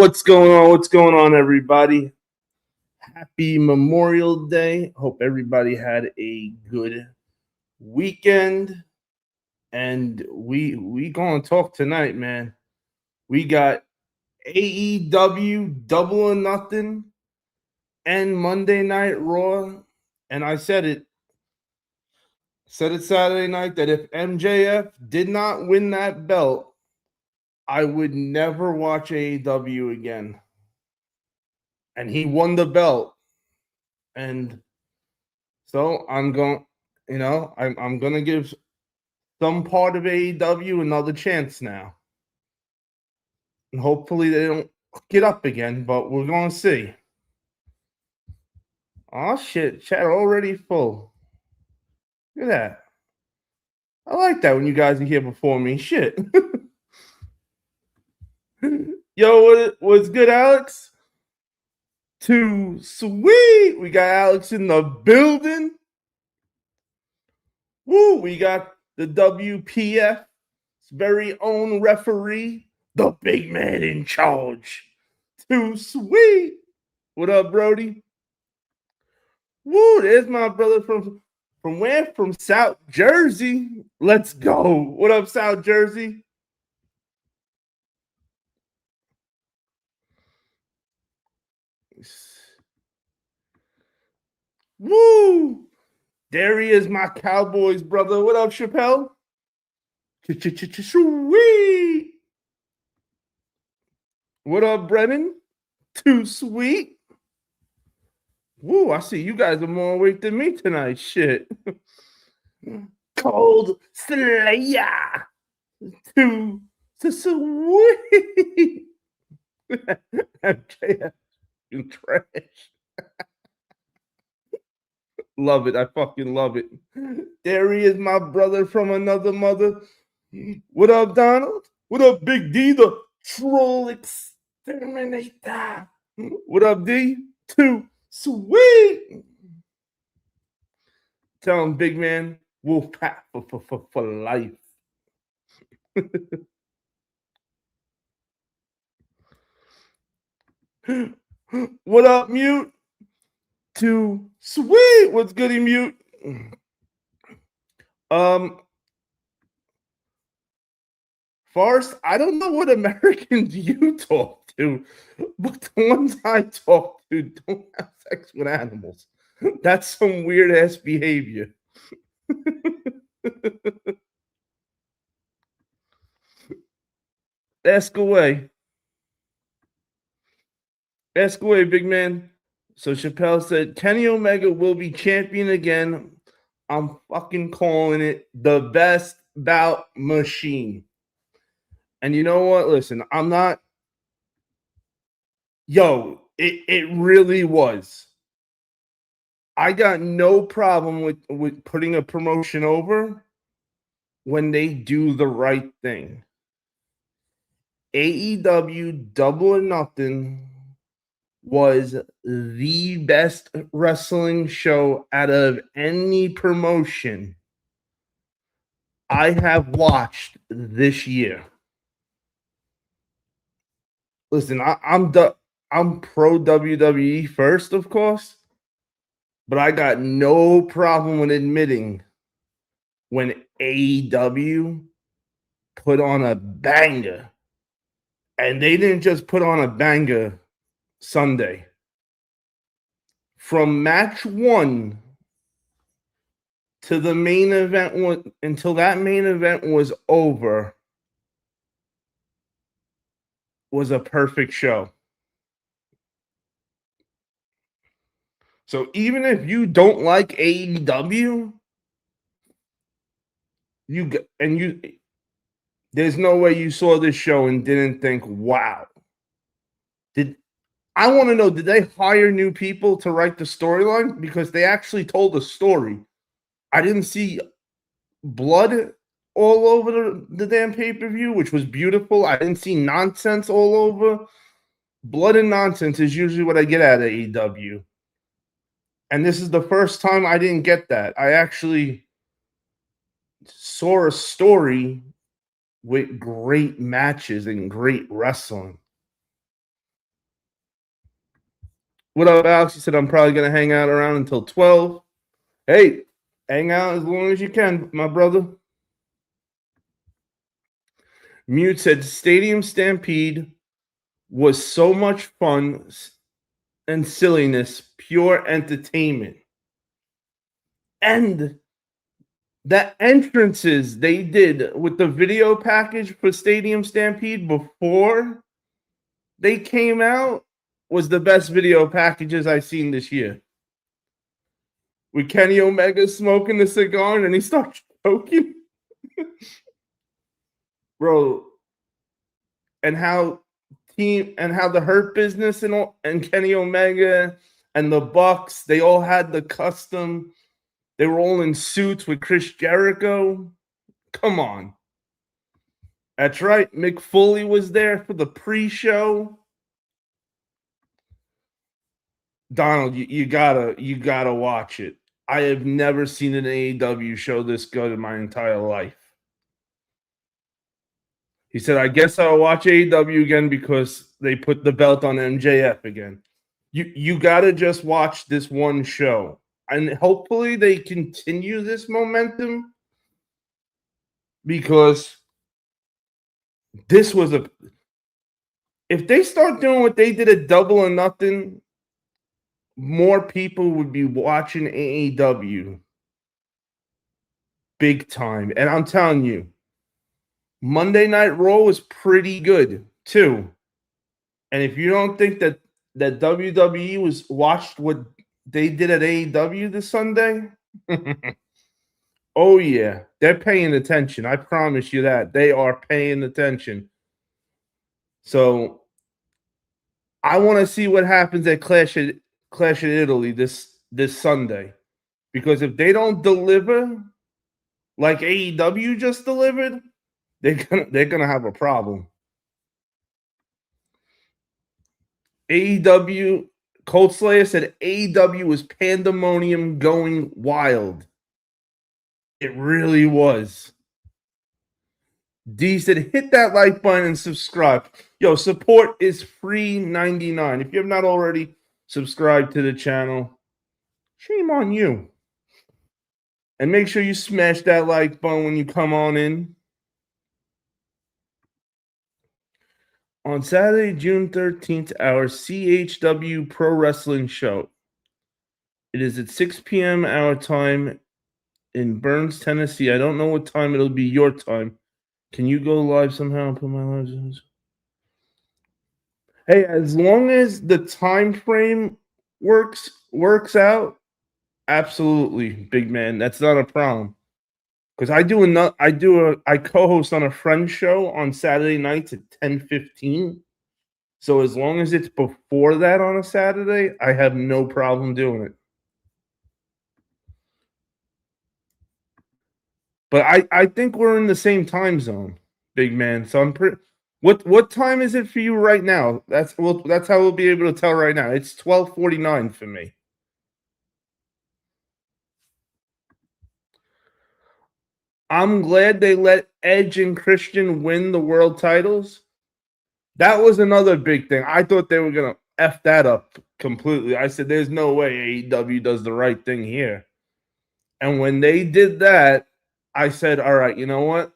What's going on? What's going on, everybody? Happy Memorial Day. Hope everybody had a good weekend. And we gonna talk tonight, man. We got AEW Double or Nothing and Monday Night Raw. And I said Saturday night that if MJF did not win that belt, I would never watch AEW again. And he won the belt. And so I'm going, I'm going to give some part of AEW another chance now. And hopefully they don't get up again, but we're going to see. Oh, shit. Chat already full. Look at that. I like that when you guys are here before me. Shit. Yo, what's good, Alex? Too sweet. We got Alex in the building. Woo, we got the WPF's very own referee, the big man in charge. Too sweet. What up, Brody? Woo, there's my brother from where? From South Jersey. Let's go. What up, South Jersey? Woo! There he is, my Cowboys brother. What up, Chappelle? Sweet. What up, Brennan? Too sweet. Woo, I see you guys are more awake than me tonight. Shit. Cold Slayer. Too sweet. MJF in trash. Love it. I fucking love it. There he is, my brother from another mother. What up, Donald? What up, Big D, the troll exterminator? What up, D? Too sweet. Tell him, big man, wolf pack for life. What up, Mute? Too sweet. What's good, Mute? Forrest, I don't know what Americans you talk to, but the ones I talk to don't have sex with animals. That's some weird ass behavior. Ask away. Ask away, big man. So Chappelle said, Kenny Omega will be champion again. I'm fucking calling it the best bout machine. And you know what? Listen, I'm not. Yo, it really was. I got no problem with putting a promotion over when they do the right thing. AEW Double or Nothing was the best wrestling show out of any promotion I have watched this year. Listen, I'm pro WWE first, of course, but I got no problem with admitting when AEW put on a banger. And they didn't just put on a banger Sunday. From match 1 to the main event, until that main event was over, was a perfect show. So even if you don't like AEW, there's no way you saw this show and didn't think, wow. I want to know, did they hire new people to write the storyline? Because they actually told a story. I didn't see blood all over the damn pay-per-view, which was beautiful. I didn't see nonsense all over. Blood and nonsense is usually what I get out of AEW. And this is the first time I didn't get that. I actually saw a story with great matches and great wrestling. What up, Alex? He said, I'm probably going to hang out around until 12. Hey, hang out as long as you can, my brother. Mute said, Stadium Stampede was so much fun and silliness, pure entertainment. And the entrances they did with the video package for Stadium Stampede before they came out was the best video packages I've seen this year. With Kenny Omega smoking the cigar and he starts choking. Bro, and how the Hurt Business and Kenny Omega and the Bucks, they all had the custom. They were all in suits with Chris Jericho. Come on. That's right. Mick Foley was there for the pre-show. Donald, you gotta watch it. I have never seen an AEW show this good in my entire life. He said, I guess I'll watch AEW again because they put the belt on MJF again. You gotta just watch this one show. And hopefully they continue this momentum, because this was if they start doing what they did at Double or Nothing, more people would be watching AEW big time. And I'm telling you, Monday Night Raw was pretty good too. And if you don't think that WWE was watched what they did at AEW this Sunday, oh yeah, they're paying attention. I promise you that. They are paying attention. So I want to see what happens at Clash of Italy this Sunday. Because if they don't deliver like AEW just delivered, they're gonna have a problem. AEW, Cold Slayer said AEW was pandemonium going wild. It really was. D said, hit that like button and subscribe. Yo, support is free $99. If you have not already subscribed to the channel, shame on you. And make sure you smash that like button when you come on in. On Saturday, June 13th, our CHW Pro Wrestling show. It is at 6 p.m. our time in Burns, Tennessee. I don't know what time it'll be your time. Can you go live somehow? Put my lives in. Hey, as long as the time frame works out, absolutely, big man. That's not a problem. Because I co-host on a friend's show on Saturday nights at 10:15. So as long as it's before that on a Saturday, I have no problem doing it. But I think we're in the same time zone, big man. So I'm pretty. What time is it for you right now? That's how we'll be able to tell right now. It's 12:49 for me. I'm glad they let Edge and Christian win the world titles. That was another big thing. I thought they were gonna F that up completely. I said, there's no way AEW does the right thing here. And when they did that, I said, all right, you know what?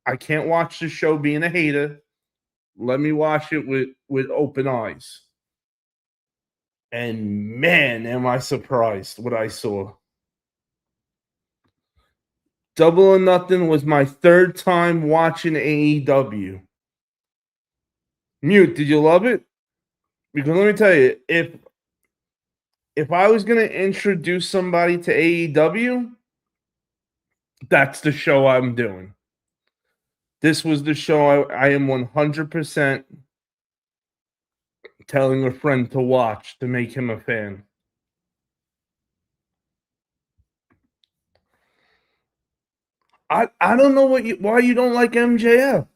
I can't watch the show being a hater. Let me watch it with open eyes. And man, am I surprised what I saw. Double or Nothing was my third time watching AEW. Mute, did you love it? Because let me tell you, if I was going to introduce somebody to AEW, that's the show I'm doing. This was the show I am 100% telling a friend to watch to make him a fan. I don't know why you don't like MJF.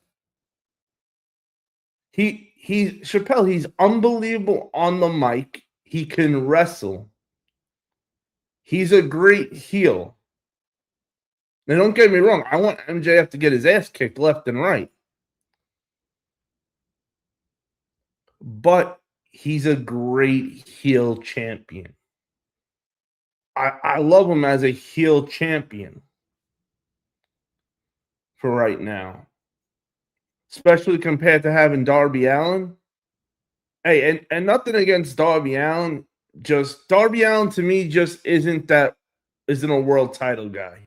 Chappelle, he's unbelievable on the mic. He can wrestle. He's a great heel. Now, don't get me wrong. I want MJF to get his ass kicked left and right. But he's a great heel champion. I love him as a heel champion for right now, especially compared to having Darby Allin. Hey, and nothing against Darby Allin. Just Darby Allin to me just isn't a world title guy.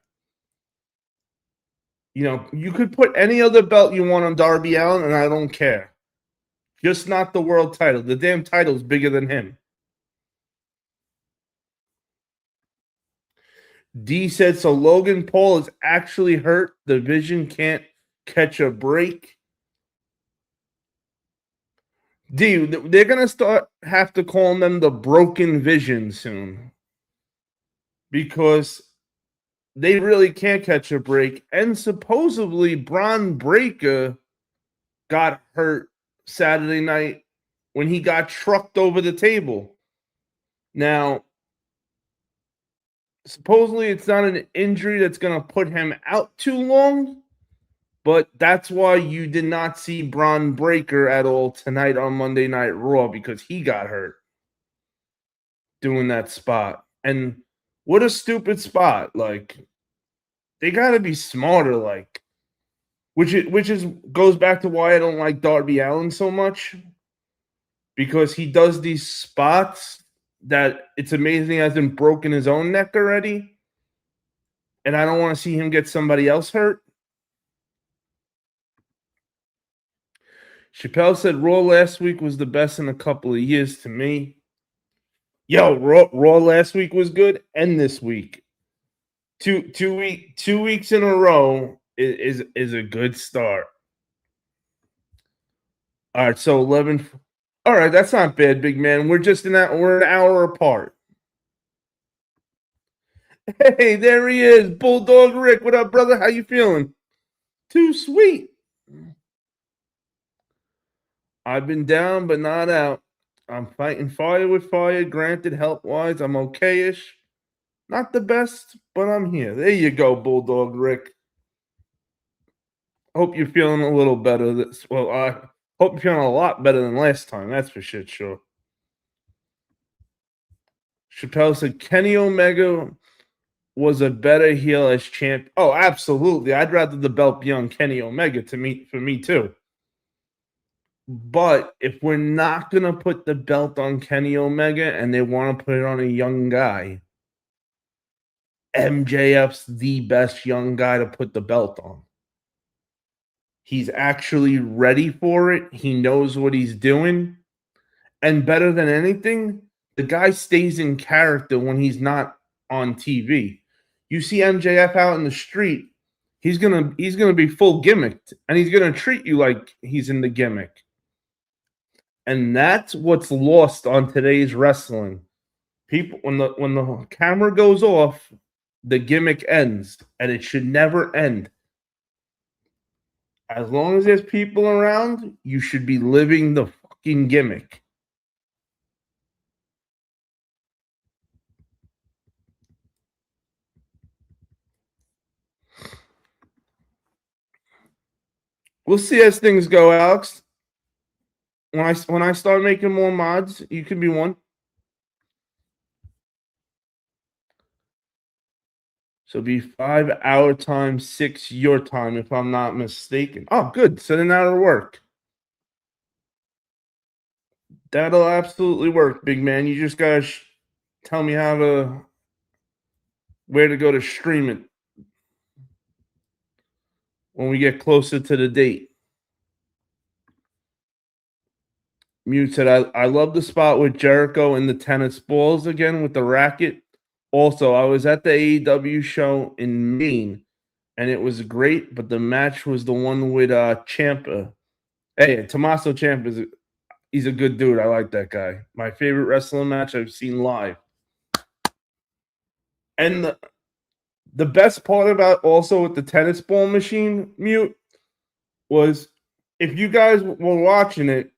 You know, you could put any other belt you want on Darby Allin, and I don't care. Just not the world title. The damn title's bigger than him. D said, so Logan Paul is actually hurt. The Vision can't catch a break. D, they're going to have to call them the Broken Vision soon. Because they really can't catch a break. And supposedly, Braun Breaker got hurt Saturday night when he got trucked over the table. Now, supposedly it's not an injury that's going to put him out too long, but that's why you did not see Braun Breaker at all tonight on Monday Night Raw, because he got hurt doing that spot. And what a stupid spot. Like, they got to be smarter, like, which goes back to why I don't like Darby Allin so much, because he does these spots that it's amazing he hasn't broken his own neck already, and I don't want to see him get somebody else hurt. Chappelle said Raw last week was the best in a couple of years to me. Yo, Raw last week was good, and this week. Two weeks in a row is a good start. All right, so 11. All right, that's not bad, big man. We're an hour apart. Hey, there he is, Bulldog Rick. What up, brother? How you feeling? Too sweet. I've been down, but not out. I'm fighting fire with fire. Granted, health-wise, I'm okay-ish. Not the best, but I'm here. There you go, Bulldog Rick. Hope you're feeling a little better. I hope you're feeling a lot better than last time. That's for shit sure. Chappelle said Kenny Omega was a better heel as champ. Oh, absolutely. I'd rather the belt be on Kenny Omega for me too. But if we're not going to put the belt on Kenny Omega and they want to put it on a young guy, MJF's the best young guy to put the belt on. He's actually ready for it. He knows what he's doing. And better than anything, the guy stays in character when he's not on TV. You see MJF out in the street, he's gonna be full gimmicked, and he's gonna treat you like he's in the gimmick. And that's what's lost on today's wrestling. People, when the camera goes off, the gimmick ends, and it should never end. As long as there's people around, you should be living the fucking gimmick. We'll see as things go, Alex. When I start making more mods, you can be one. So it'll be 5 hour time, 6 your time, if I'm not mistaken. Oh, good. So then that'll work. That'll absolutely work, big man. You just gotta tell me where to go to stream it when we get closer to the date. Mute said, I love the spot with Jericho and the tennis balls again with the racket. Also, I was at the AEW show in Maine, and it was great, but the match was the one with Ciampa. Hey, Tommaso Ciampa he's a good dude. I like that guy. My favorite wrestling match I've seen live. And the best part about also with the tennis ball machine, Mute, was if you guys were watching it,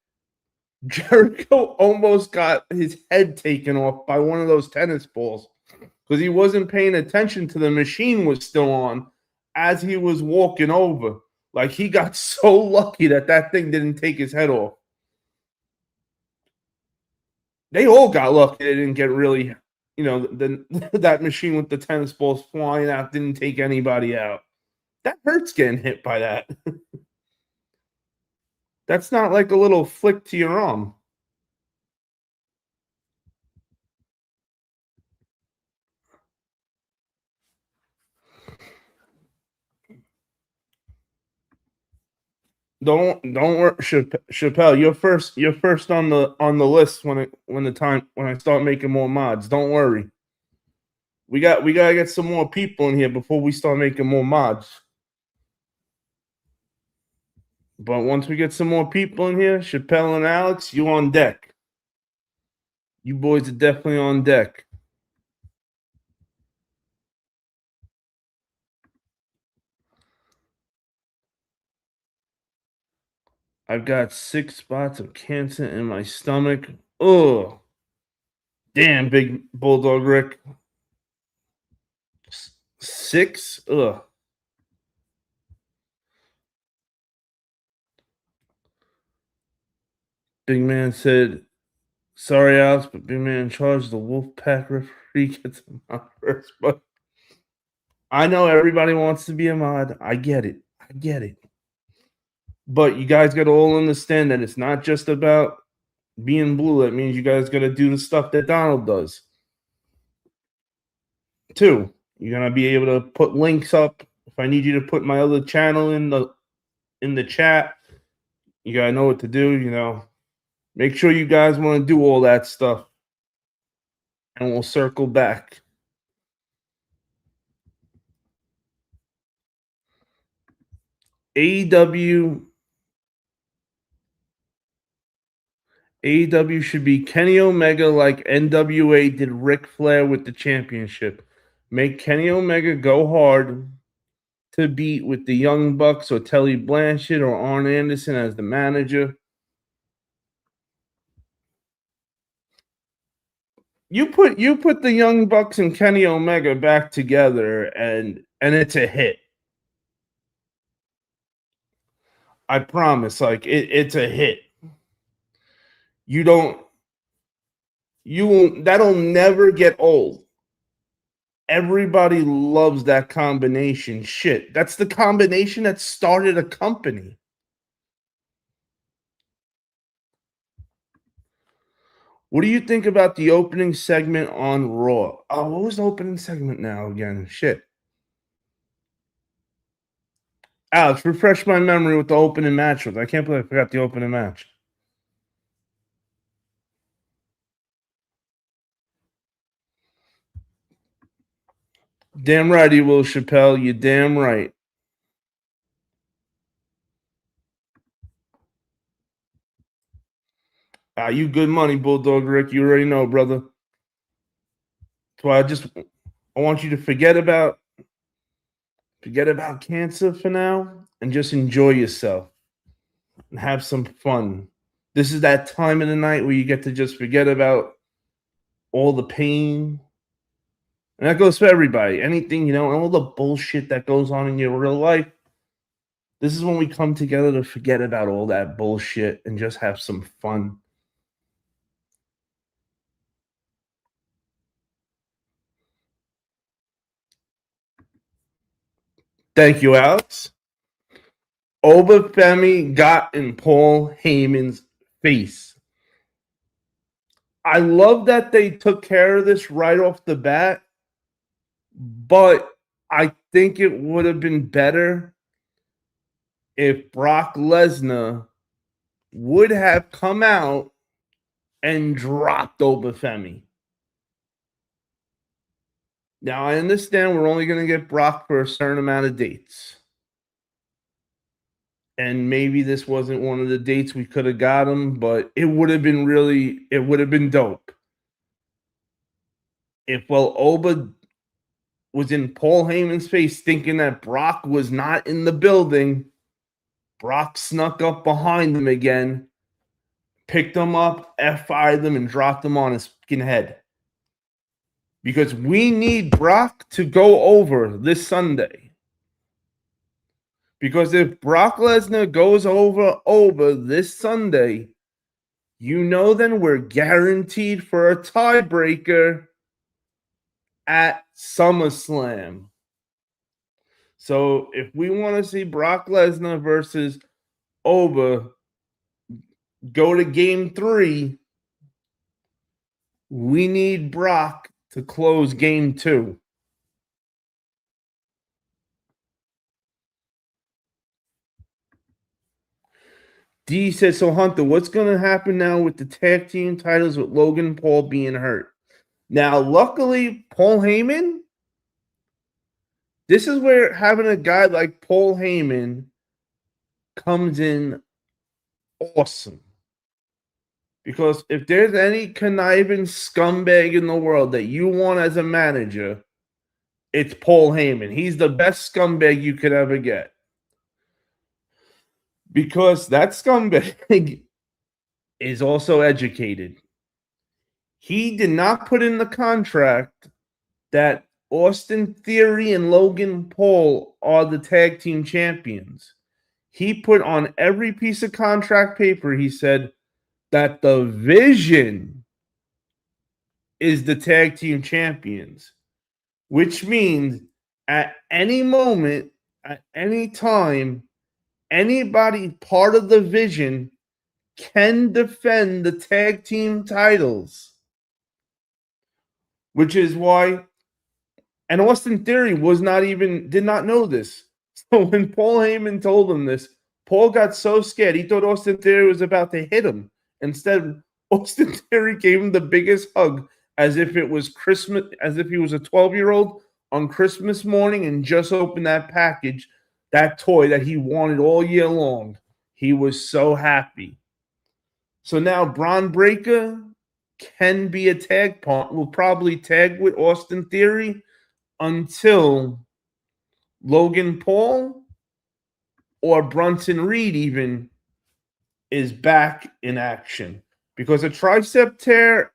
Jericho almost got his head taken off by one of those tennis balls because he wasn't paying attention to the machine was still on as he was walking over. Like, he got so lucky that thing didn't take his head off. They all got lucky. They didn't get really, that machine with the tennis balls flying out didn't take anybody out. That hurts getting hit by that. That's not like a little flick to your arm. Don't worry, Chappelle. You're first on the list when I start making more mods. Don't worry. We gotta get some more people in here before we start making more mods. But once we get some more people in here, Chappelle and Alex, you on deck. You boys are definitely on deck. I've got 6 spots of cancer in my stomach. Oh, damn, big bulldog Rick. 6? Ugh. Big man said, sorry, Alex, but Big man charged the Wolfpack referee gets him out first. But I know everybody wants to be a mod. I get it. But you guys got to all understand that it's not just about being blue. That means you guys got to do the stuff that Donald does. 2, you're gonna be able to put links up. If I need you to put my other channel in the chat, you gotta know what to do. Make sure you guys want to do all that stuff, and we'll circle back. AEW should be Kenny Omega like NWA did Ric Flair with the championship. Make Kenny Omega go hard to beat with the Young Bucks or Tully Blanchard or Arn Anderson as the manager. You put the Young Bucks and Kenny Omega back together, and it's a hit. I promise. Like it's a hit. That'll never get old. Everybody loves that combination. Shit, that's the combination that started a company. What do you think about the opening segment on Raw? Oh, what was the opening segment now again? Shit. Alex, refresh my memory with the opening match. I can't believe I forgot the opening match. Damn right he will, Chappelle. You damn right. You good money, Bulldog Rick. You already know, brother. That's why I want you to forget about cancer for now and just enjoy yourself and have some fun. This is that time of the night where you get to just forget about all the pain. And that goes for everybody. Anything, and all the bullshit that goes on in your real life. This is when we come together to forget about all that bullshit and just have some fun. Thank you, Alex. Obafemi got in Paul Heyman's face. I love that they took care of this right off the bat, but I think it would have been better if Brock Lesnar would have come out and dropped Obafemi. Now, I understand we're only going to get Brock for a certain amount of dates. And maybe this wasn't one of the dates we could have got him, but it would have been dope. If Oba was in Paul Heyman's face thinking that Brock was not in the building, Brock snuck up behind him again, picked him up, F5'd him, and dropped him on his fucking head. Because we need Brock to go over this Sunday. Because if Brock Lesnar goes over this Sunday, then we're guaranteed for a tiebreaker at SummerSlam. So if we want to see Brock Lesnar versus Oba go to game 3, we need Brock to close game 2. D says, so Hunter, what's going to happen now with the tag team titles with Logan Paul being hurt? Now, luckily, Paul Heyman, this is where having a guy like Paul Heyman comes in awesome. Because if there's any conniving scumbag in the world that you want as a manager, it's Paul Heyman. He's the best scumbag you could ever get. Because that scumbag is also educated. He did not put in the contract that Austin Theory and Logan Paul are the tag team champions. He put on every piece of contract paper, he said, that the Vision is the tag team champions, which means at any moment, at any time, anybody part of the Vision can defend the tag team titles, which is why, and Austin Theory did not know this. So when Paul Heyman told him this, Paul got so scared. He thought Austin Theory was about to hit him. Instead, Austin Theory gave him the biggest hug as if it was Christmas, as if he was a 12-year-old on Christmas morning and just opened that package, that toy that he wanted all year long. He was so happy. So now Braun Breaker can be a tag partner. Will probably tag with Austin Theory until Logan Paul or Bronson Reed even is back in action. Because a tricep tear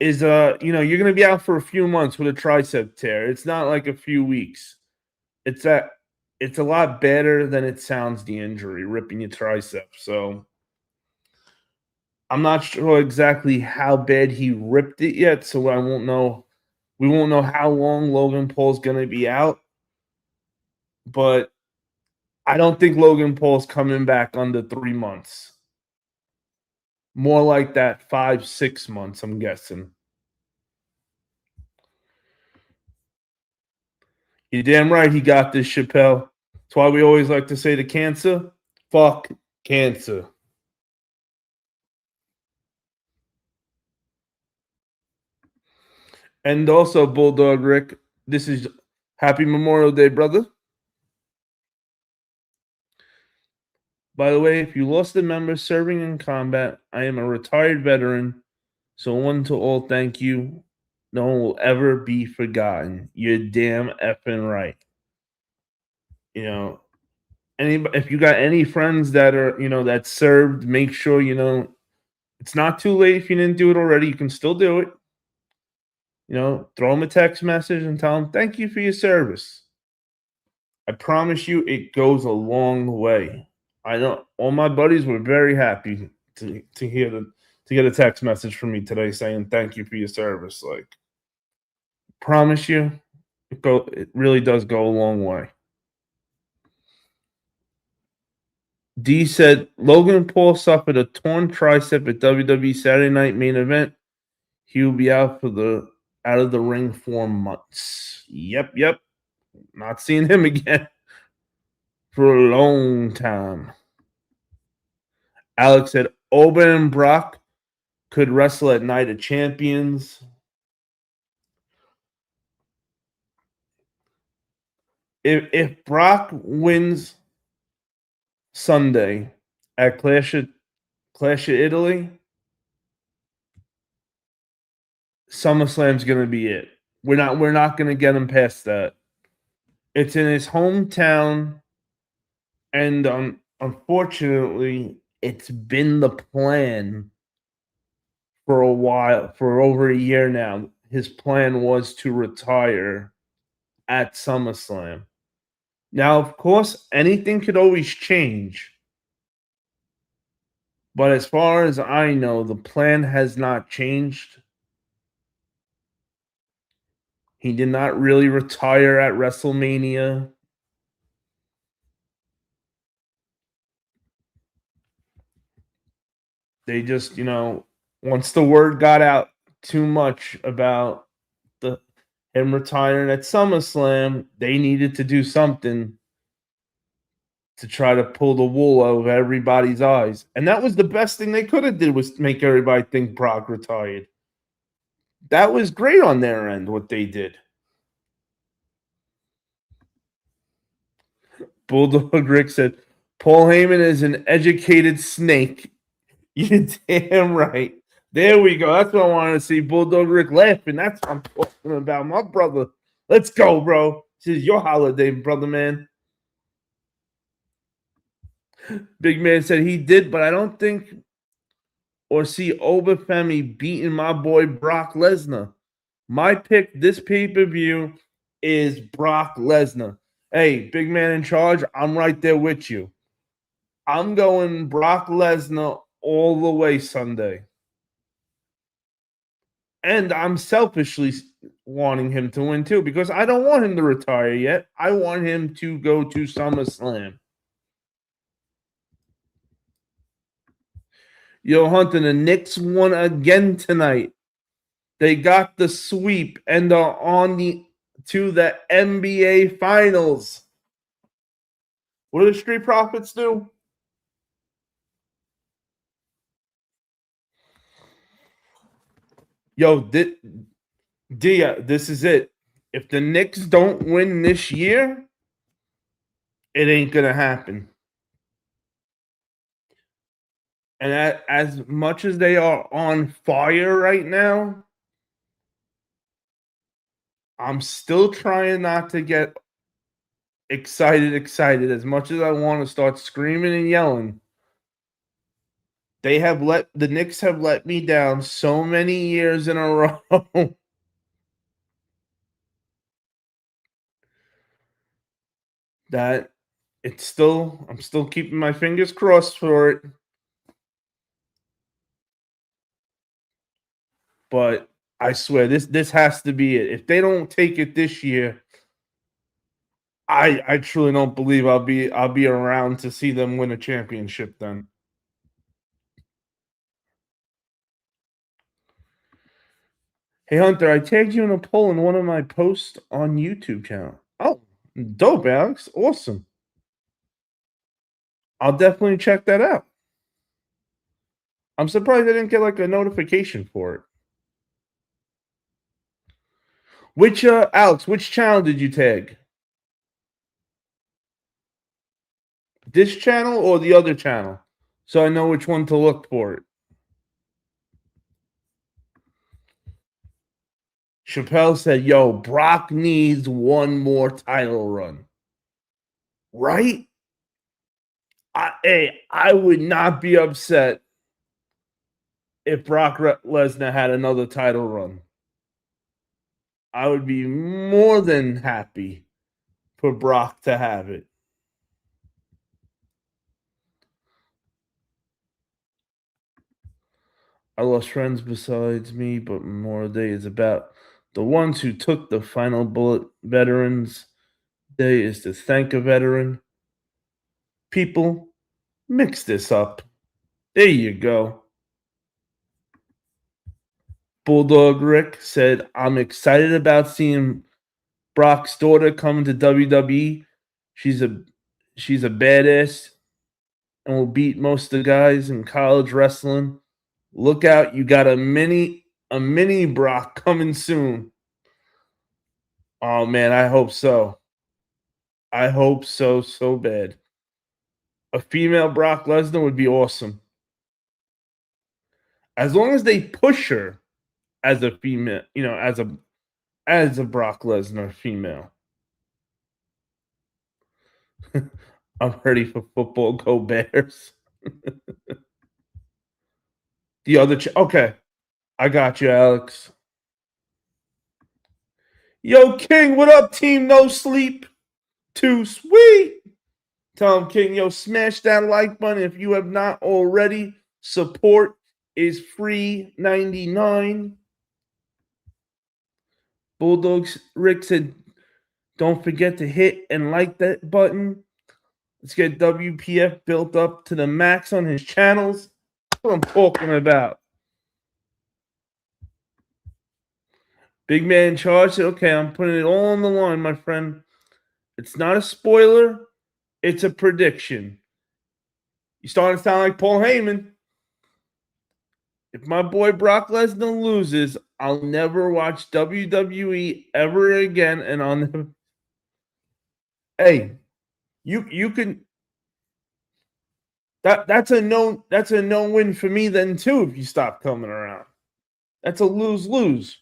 is you're going to be out for a few months with a tricep tear. It's not like a few weeks. It's a lot better than it sounds, the injury, ripping your tricep. So I'm not sure exactly how bad he ripped it yet, so I won't know. We won't know how long Logan Paul's going to be out. But I don't think Logan Paul's coming back under 3 months. More like that 5-6 months, I'm guessing. You're damn right he got this, Chappelle. That's why we always like to say to cancer, fuck cancer. And also, Bulldog Rick, this is Happy Memorial Day, brother. By the way, if you lost a member serving in combat, I am a retired veteran, so one to all, thank you. No one will ever be forgotten. You're damn effing right. If you got any friends that are, that served, make sure, it's not too late if you didn't do it already. You can still do it. Throw them a text message and tell them, thank you for your service. I promise you, it goes a long way. I know all my buddies were very happy to get a text message from me today saying thank you for your service. Like, promise you, it really does go a long way. D said Logan Paul suffered a torn tricep at WWE Saturday Night Main Event. He will be out of the ring for months. Yep. Not seeing him again for a long time. Alex said Oba and Brock could wrestle at Night of Champions. If Brock wins Sunday at Clash of Italy, SummerSlam's going to be it. We're not going to get him past that. It's in his hometown, and unfortunately, it's been the plan for a while, for over a year now. His plan was to retire at SummerSlam. Now, of course, anything could always change. But as far as I know, the plan has not changed. He did not really retire at WrestleMania. They just, once the word got out too much about him retiring at SummerSlam, they needed to do something to try to pull the wool over everybody's eyes. And that was the best thing they could have did, was make everybody think Brock retired. That was great on their end, what they did. Bulldog Rick said, Paul Heyman is an educated snake. You're damn right. There we go. That's what I wanted to see. Bulldog Rick laughing. That's what I'm talking about. My brother. Let's go, bro. This is your holiday, brother, man. Big Man said he did, but I don't think or see Obafemi beating my boy Brock Lesnar. My pick this pay-per-view is Brock Lesnar. Hey, big man in charge, I'm right there with you. I'm going Brock Lesnar all the way Sunday. And I'm selfishly wanting him to win too, because I don't want him to retire yet. I want him to go to SummerSlam. Yo, Hunter, the Knicks won again tonight. They got the sweep and are on to the NBA Finals. What do the Street Profits do? Yo, Dia, this is it. If the Knicks don't win this year, it ain't gonna happen. And as much as they are on fire right now, I'm still trying not to get excited as much as I want to start screaming and yelling. The Knicks have let me down so many years in a row. That I'm still keeping my fingers crossed for it. But I swear this has to be it. If they don't take it this year, I truly don't believe I'll be around to see them win a championship then. Hey Hunter, I tagged you in a poll in one of my posts on YouTube channel. Oh, dope, Alex. Awesome. I'll definitely check that out. I'm surprised I didn't get like a notification for it. Alex, which channel did you tag? This channel or the other channel? So I know which one to look for it. Chappelle said, yo, Brock needs one more title run. Right? I would not be upset if Brock Lesnar had another title run. I would be more than happy for Brock to have it. I lost friends besides me, but Memorial Day is about the ones who took the final bullet. Veterans Day is to thank a veteran. People, mix this up. There you go. Bulldog Rick said, I'm excited about seeing Brock's daughter come to WWE. She's a badass and will beat most of the guys in college wrestling. Look out, you got a mini Brock coming soon. Oh man, I hope so. I hope so bad. A female Brock Lesnar would be awesome. As long as they push her as a female, as a Brock Lesnar female. I'm ready for football. Go Bears. The other okay. I got you, Alex. Yo, King, what up, team? No sleep. Too sweet. Tell him, King, yo, smash that like button if you have not already. Support is free 99. Bulldogs Rick said, don't forget to hit and like that button. Let's get WPF built up to the max on his channels. That's what I'm talking about. Big Man in charge said, okay, I'm putting it all on the line, my friend. It's not a spoiler. It's a prediction. You starting to sound like Paul Heyman. If my boy Brock Lesnar loses, I'll never watch WWE ever again, and I'll never. Hey, you can. That's a no win for me then too. If you stop coming around, that's a lose.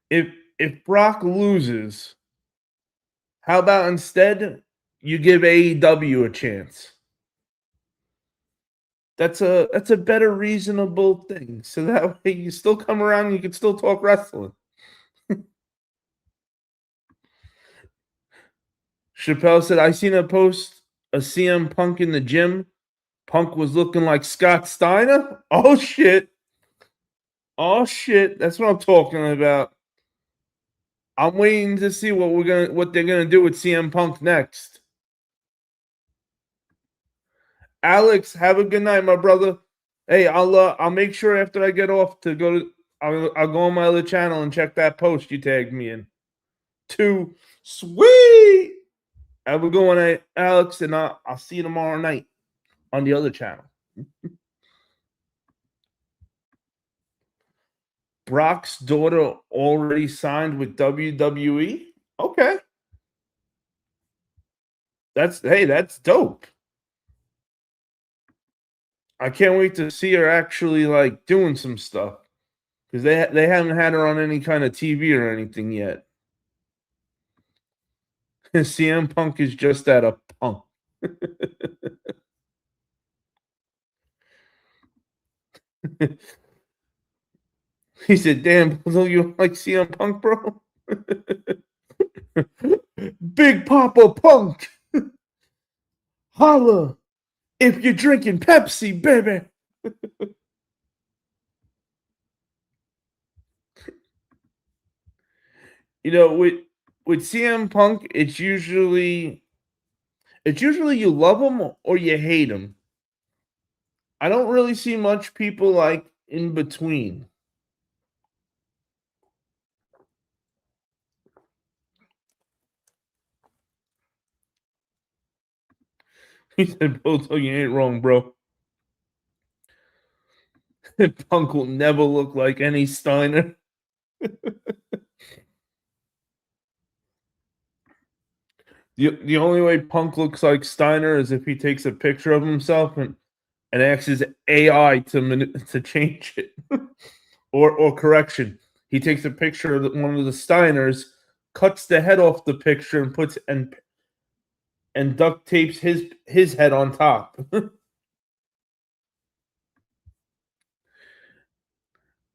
If Brock loses, how about instead you give AEW a chance? That's a better reasonable thing. So that way you still come around and you can still talk wrestling. Chappelle said, I seen a post of CM Punk in the gym. Punk was looking like Scott Steiner. Oh shit. That's what I'm talking about. I'm waiting to see what they're gonna do with CM Punk next. Alex, have a good night, my brother. Hey, I'll make sure after I get off to go to I'll go on my other channel and check that post you tagged me in. Too sweet. Have a good one, Alex, and I'll see you tomorrow night on the other channel. Brock's daughter already signed with WWE. Okay, that's dope. I can't wait to see her actually like doing some stuff because they haven't had her on any kind of TV or anything yet. CM Punk is just that, a punk. He said, "Damn, you like CM Punk, bro? Big Papa Punk, holla if you're drinking Pepsi, baby." You know, with CM Punk, it's usually you love him or you hate him. I don't really see much people like in between. He said, "Bulldog, you ain't wrong, bro. Punk will never look like any Steiner." The only way Punk looks like Steiner is if he takes a picture of himself and asks his AI to change it, or correction. He takes a picture of one of the Steiners, cuts the head off the picture, and puts and duct tapes his head on top.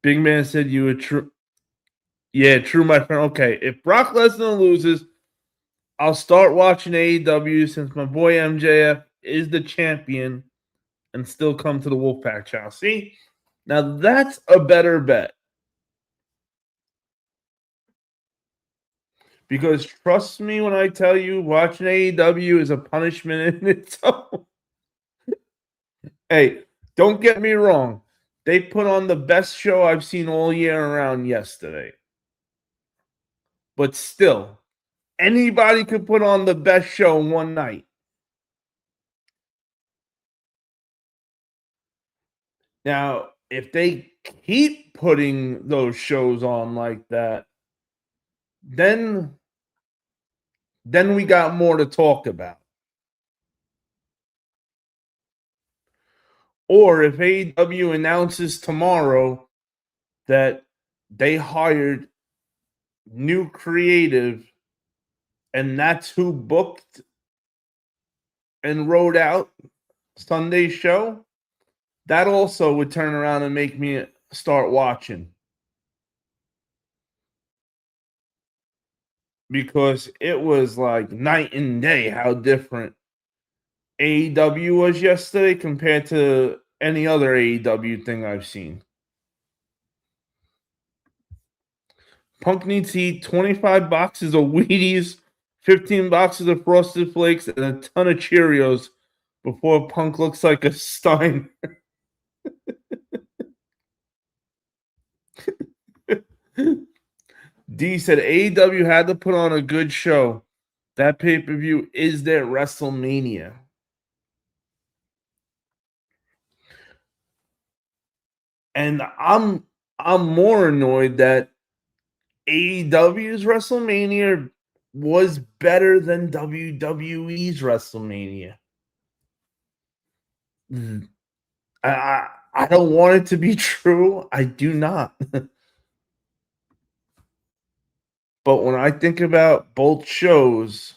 Big Man said you would true. Yeah, true, my friend. Okay, if Brock Lesnar loses, I'll start watching AEW since my boy MJF is the champion and still come to the Wolfpack channel. See? Now that's a better bet. Because trust me when I tell you, watching AEW is a punishment in its own. Hey, don't get me wrong. They put on the best show I've seen all year around yesterday. But still, anybody could put on the best show in one night. Now, if they keep putting those shows on like that, then we got more to talk about. Or if AEW announces tomorrow that they hired new creative and that's who booked and wrote out Sunday's show, that also would turn around and make me start watching. Because it was like night and day how different AEW was yesterday compared to any other AEW thing I've seen. Punk needs to eat 25 boxes of Wheaties, 15 boxes of Frosted Flakes, and a ton of Cheerios before Punk looks like a Stein. D said AEW had to put on a good show. That pay-per-view is their WrestleMania. And I'm more annoyed that AEW's WrestleMania was better than WWE's WrestleMania. I don't want it to be true. I do not. But when I think about both shows,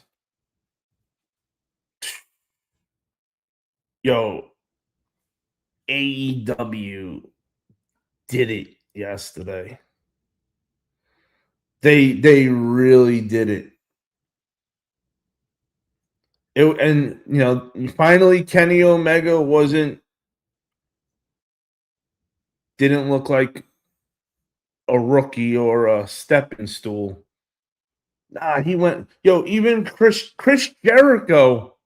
yo, AEW did it yesterday. They really did it. And you know, finally Kenny Omega didn't look like a rookie or a stepping stool. Nah, he went, yo, even Chris Jericho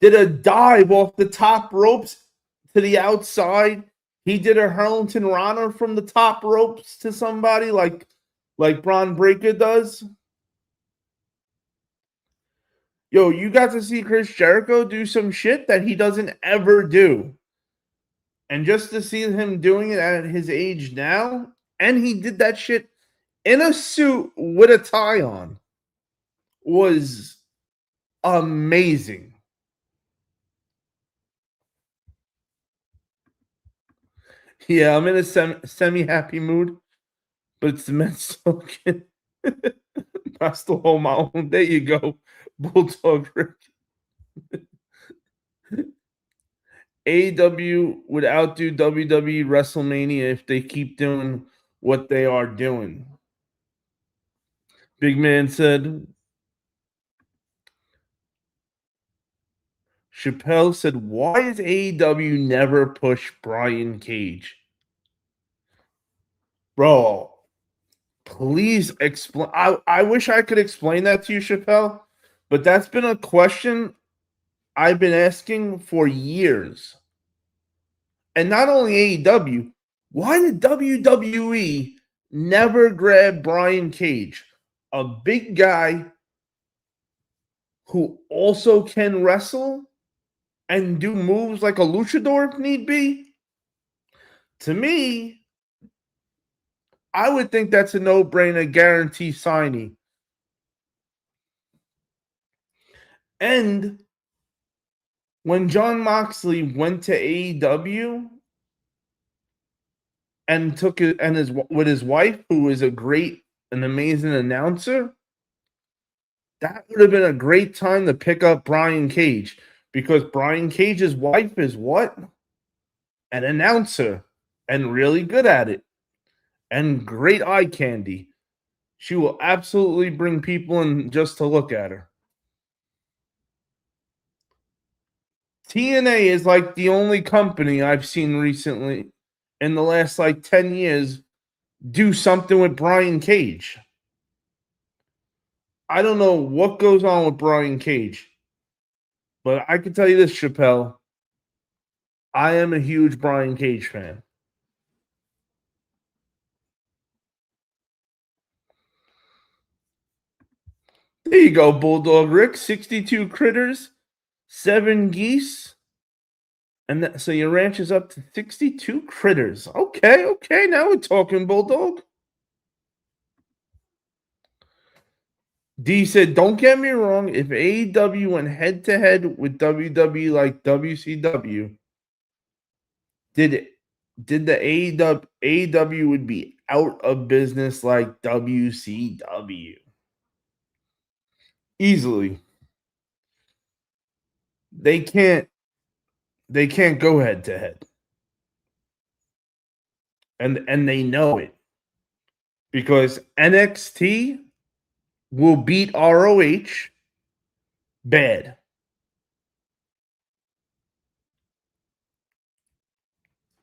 did a dive off the top ropes to the outside. He did a Hurlington Rana from the top ropes to somebody like Braun Breaker does. Yo, you got to see Chris Jericho do some shit that he doesn't ever do. And just to see him doing it at his age now, and he did that shit in a suit with a tie on, was amazing. Yeah, I'm in a semi-happy mood, but it's the men's token. That's the whole mountain. There you go, Bulldog Rick. AEW would outdo WWE WrestleMania if they keep doing what they are doing. Big Man said. Chappelle said, why is AEW never push Brian Cage? Bro, please explain. I wish I could explain that to you, Chappelle, but that's been a question I've been asking for years. And not only AEW, why did WWE never grab Brian Cage, a big guy who also can wrestle and do moves like a luchador if need be? To me, I would think that's a no-brainer guarantee signing. And when Jon Moxley went to AEW and took it and with his wife, who is an amazing announcer, that would have been a great time to pick up Brian Cage, because Brian Cage's wife is what? An announcer, and really good at it, and great eye candy. She will absolutely bring people in just to look at her. TNA is like the only company I've seen recently in the last 10 years do something with Brian Cage. I don't know what goes on with Brian Cage, but I can tell you this, Chappelle. I am a huge Brian Cage fan. There you go, Bulldog Rick. 62 critters, 7 geese. And so your ranch is up to 62 critters. Okay, now we're talking, Bulldog. D said, don't get me wrong, if AEW went head-to-head with WWE like WCW, did the AEW would be out of business like WCW. Easily. They can't go head-to-head. And they know it. Because NXT will beat ROH bad.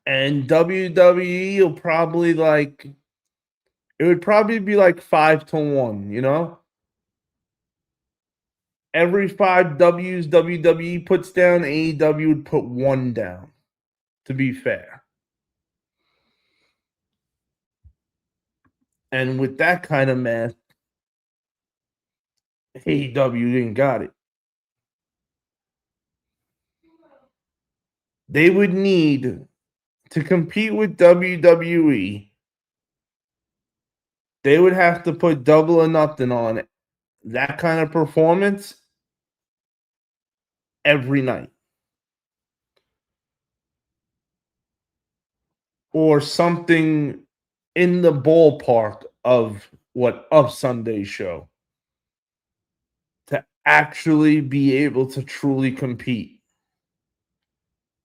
And WWE will probably it would probably be like 5-1, you know? Every 5 W's WWE puts down, AEW would put 1 down, to be fair. And with that kind of math, AEW didn't got it. They would need to compete with WWE. They would have to put Double or Nothing on it. That kind of performance every night. Or something in the ballpark of Sunday's show to actually be able to truly compete.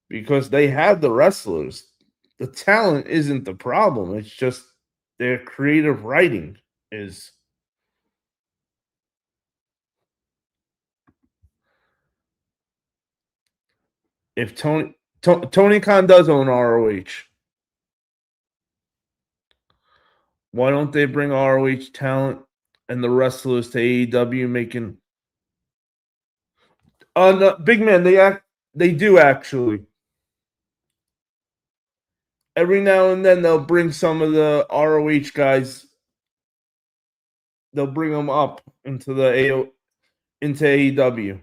Because they have the wrestlers. The talent isn't the problem. It's just their creative writing is. If Tony Khan does own ROH, why don't they bring ROH talent and the wrestlers to AEW making? No, big man, they do actually. Every now and then they'll bring some of the ROH guys. They'll bring them up into into AEW.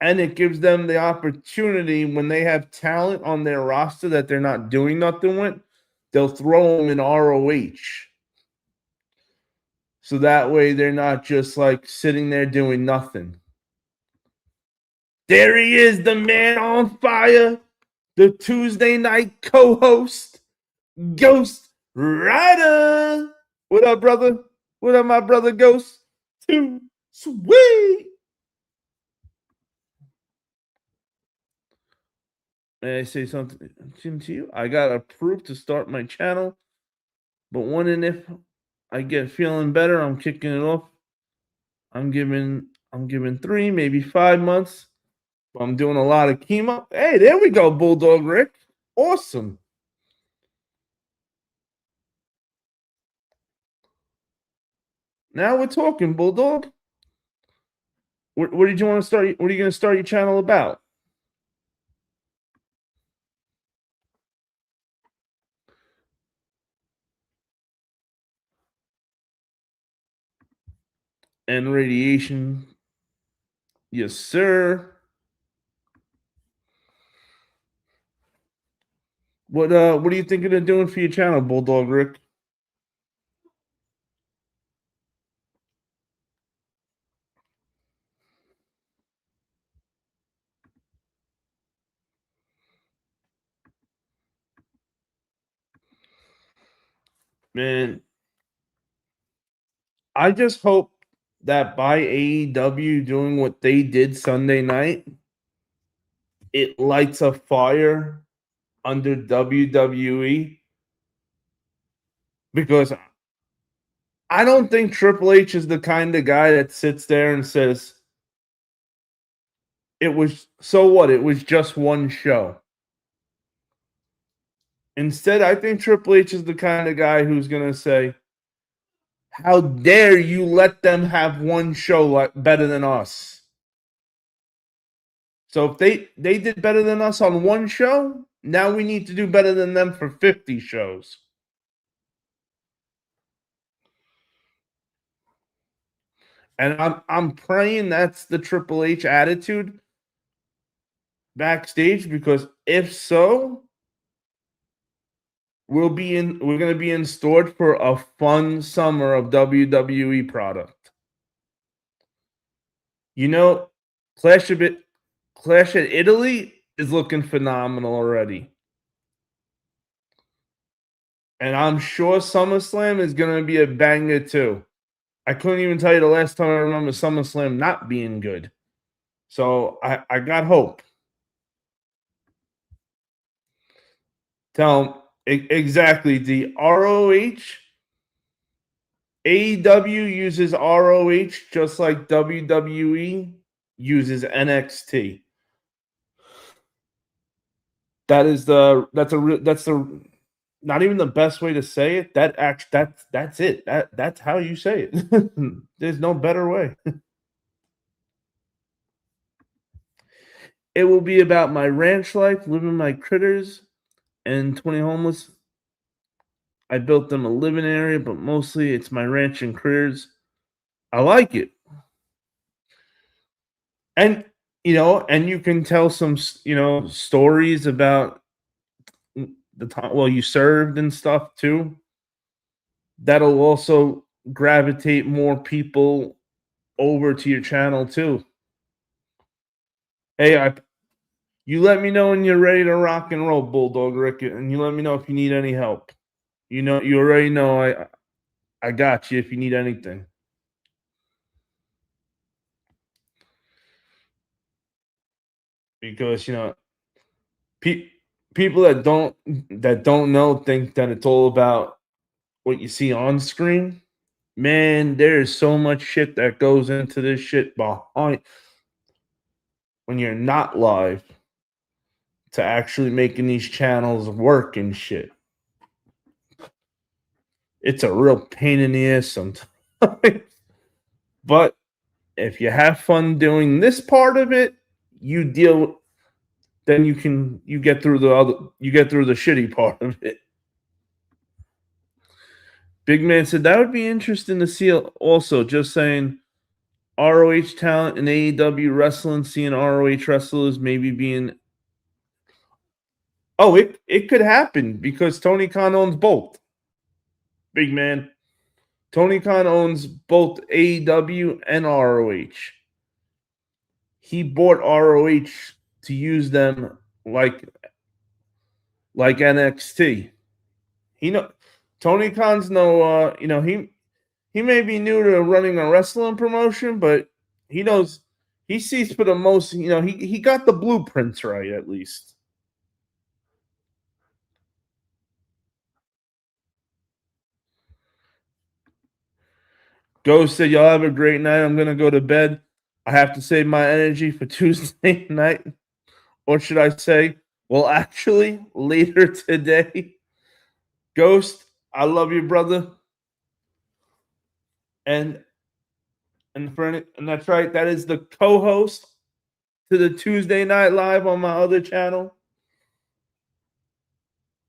And it gives them the opportunity when they have talent on their roster that they're not doing nothing with, they'll throw them in ROH. So that way they're not just like sitting there doing nothing. There he is, the man on fire, the Tuesday night co-host, Ghost Rider. What up, brother? What up, my brother Ghost? Too sweet. May I say something to you? I got approved to start my channel, but when and if I get feeling better, I'm kicking it off. I'm giving 3, maybe 5 months. I'm doing a lot of chemo. Hey, there we go, Bulldog Rick. Awesome. Now we're talking, Bulldog. What did you want to start? What are you going to start your channel about? And radiation. Yes, sir. What are you thinking of doing for your channel, Bulldog Rick? Man, I just hope that by AEW doing what they did Sunday night, it lights a fire under WWE, because I don't think Triple H is the kind of guy that sits there and says, it was so what? It was just one show. Instead, I think Triple H is the kind of guy who's going to say, how dare you let them have one show better than us? So if they did better than us on one show, now we need to do better than them for 50 shows. And I'm praying that's the Triple H attitude backstage, because if so, we're going to be in store for a fun summer of WWE product. You know, Clash at Italy is looking phenomenal already. And I'm sure SummerSlam is going to be a banger too. I couldn't even tell you the last time I remember SummerSlam not being good. So I got hope. Tell them exactly. The ROH, AEW uses ROH just like WWE uses NXT. That's the not even the best way to say it. That's it. That's how you say it. There's no better way. It will be about my ranch life, living my critters, and 20 homeless. I built them a living area, but mostly it's my ranch and critters. I like it. And and you can tell some stories about the time you served and stuff too. That'll also gravitate more people over to your channel too. Hey, you let me know when you're ready to rock and roll, Bulldog Rick, and you let me know if you need any help. You already know I got you if you need anything. Because people that don't know think that it's all about what you see on screen. Man, there is so much shit that goes into this shit behind when you're not live to actually making these channels work and shit. It's a real pain in the ass sometimes. But if you have fun doing this part of it, then you get through the shitty part of it. Big Man said that would be interesting to see. Also, just saying, ROH talent in AEW wrestling, seeing ROH wrestlers maybe being. Oh, it could happen because Tony Khan owns both. Big Man. Tony Khan owns both AEW and ROH. He bought ROH to use them like NXT. Tony Khan's he may be new to running a wrestling promotion, but he sees for the most, he got the blueprints right at least. Ghost said, y'all have a great night. I'm going to go to bed. I have to save my energy for Tuesday night. Or should I say, well, actually, later today. Ghost, I love you, brother. And that's right. That is the co-host to the Tuesday Night Live on my other channel.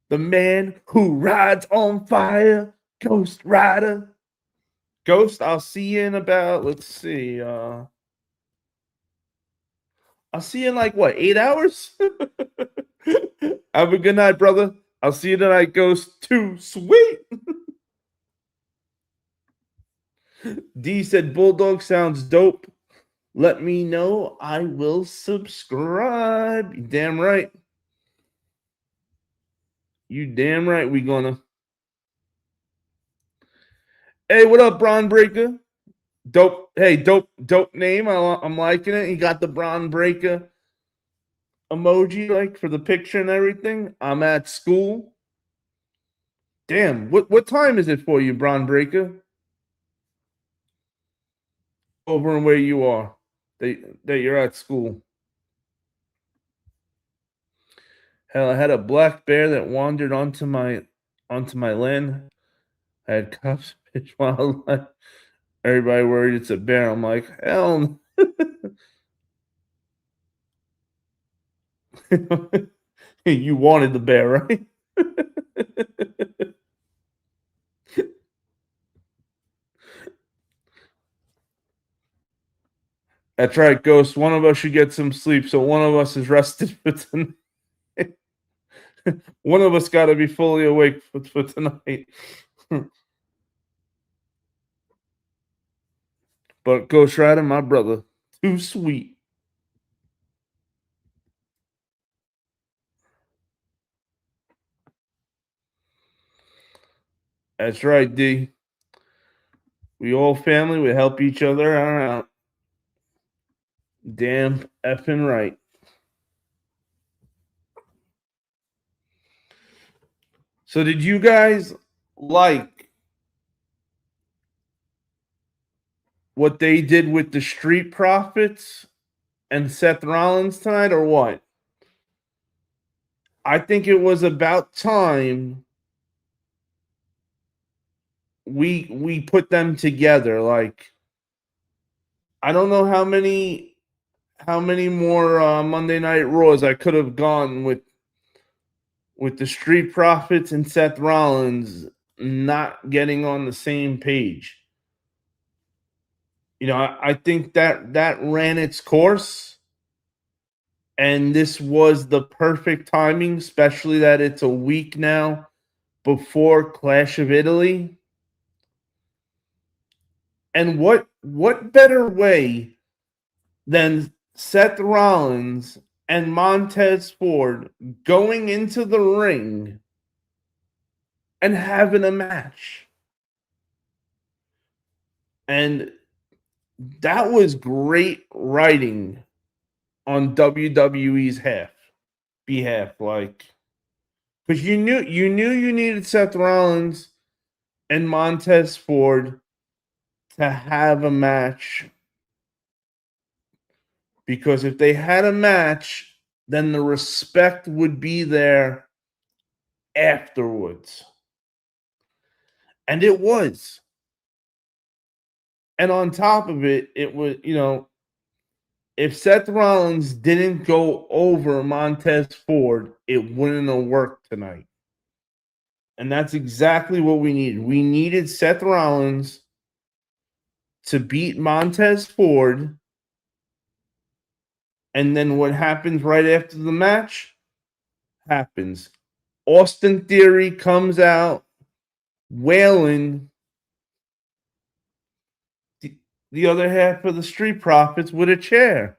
The man who rides on fire, Ghost Rider. Ghost, I'll see you in about, let's see, I'll see you in 8 hours? Have a good night, brother. I'll see you tonight, Ghost. Too sweet. D said, Bulldog sounds dope. Let me know. I will subscribe. You damn right. You damn right we gonna. Hey, what up, Braun Breaker? Dope. Hey, dope name. I'm liking it. He got the Braun Breaker emoji for the picture and everything. I'm at school. Damn. What time is it for you, Braun Breaker? Over and where you are. That you're at school. Hell, I had a black bear that wandered onto my land. I had cuffs, fish, wildlife. Everybody worried it's a bear. I'm like, hell. You wanted the bear, right? That's right, Ghost. One of us should get some sleep, so one of us is rested for tonight. One of us got to be fully awake for tonight. But Ghost Rider, my brother, too sweet. That's right, D. We all family. We help each other out. Damn effing right. So did you guys like what they did with the Street Profits and Seth Rollins tonight, or what? I think it was about time we put them together. Like, I don't know how many more Monday Night Raws I could have gone with the Street Profits and Seth Rollins not getting on the same page. You know, I think that ran its course, and this was the perfect timing, especially that it's a week now before Clash of Italy. And what better way than Seth Rollins and Montez Ford going into the ring and having a match? And that was great writing on WWE's behalf, like, because you needed Seth Rollins and Montez Ford to have a match, because if they had a match, then the respect would be there afterwards. And it was. And on top of it, it was, if Seth Rollins didn't go over Montez Ford, it wouldn't have worked tonight. And that's exactly what we needed. We needed Seth Rollins to beat Montez Ford. And then what happens right after the match happens. Austin Theory comes out wailing the other half of the Street Profits with a chair.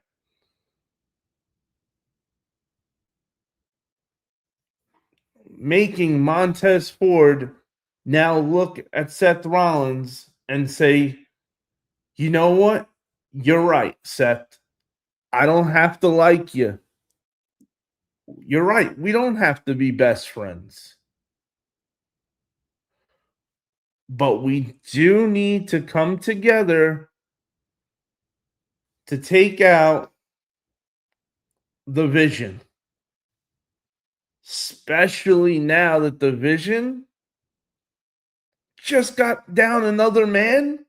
Making Montez Ford now look at Seth Rollins and say, you know what? You're right, Seth. I don't have to like you. You're right. We don't have to be best friends. But we do need to come together to take out the Vision. Especially now that the Vision just got down another man.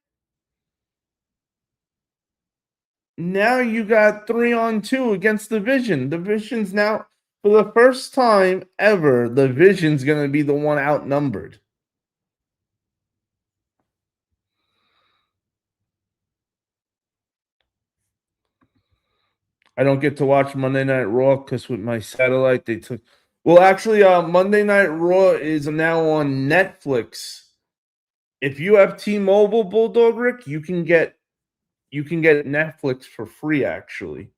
Now you got 3-on-2 against the Vision. The Vision's now, for the first time ever, the Vision's going to be the one outnumbered. I don't get to watch Monday Night Raw because with my satellite, they took. Well, actually, Monday Night Raw is now on Netflix. If you have T-Mobile, Bulldog Rick, you can get Netflix for free, actually,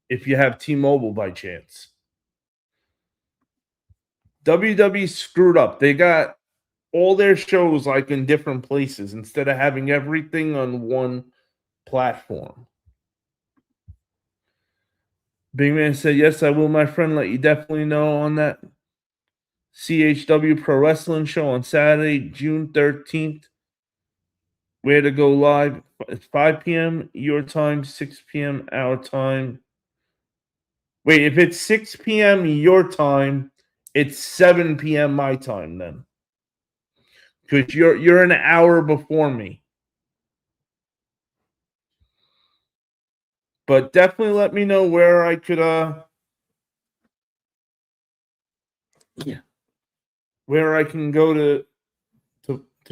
if you have T-Mobile by chance. WWE screwed up. They got all their shows like in different places instead of having everything on one platform. Big Man said, yes, I will, my friend. Let you definitely know on that CHW Pro Wrestling show on Saturday, June 13th. Where to go live? It's 5 p.m. your time, 6 p.m. our time. Wait, if it's 6 p.m. your time, it's 7 p.m. my time then. Because you're an hour before me. But definitely let me know where I could where I can go to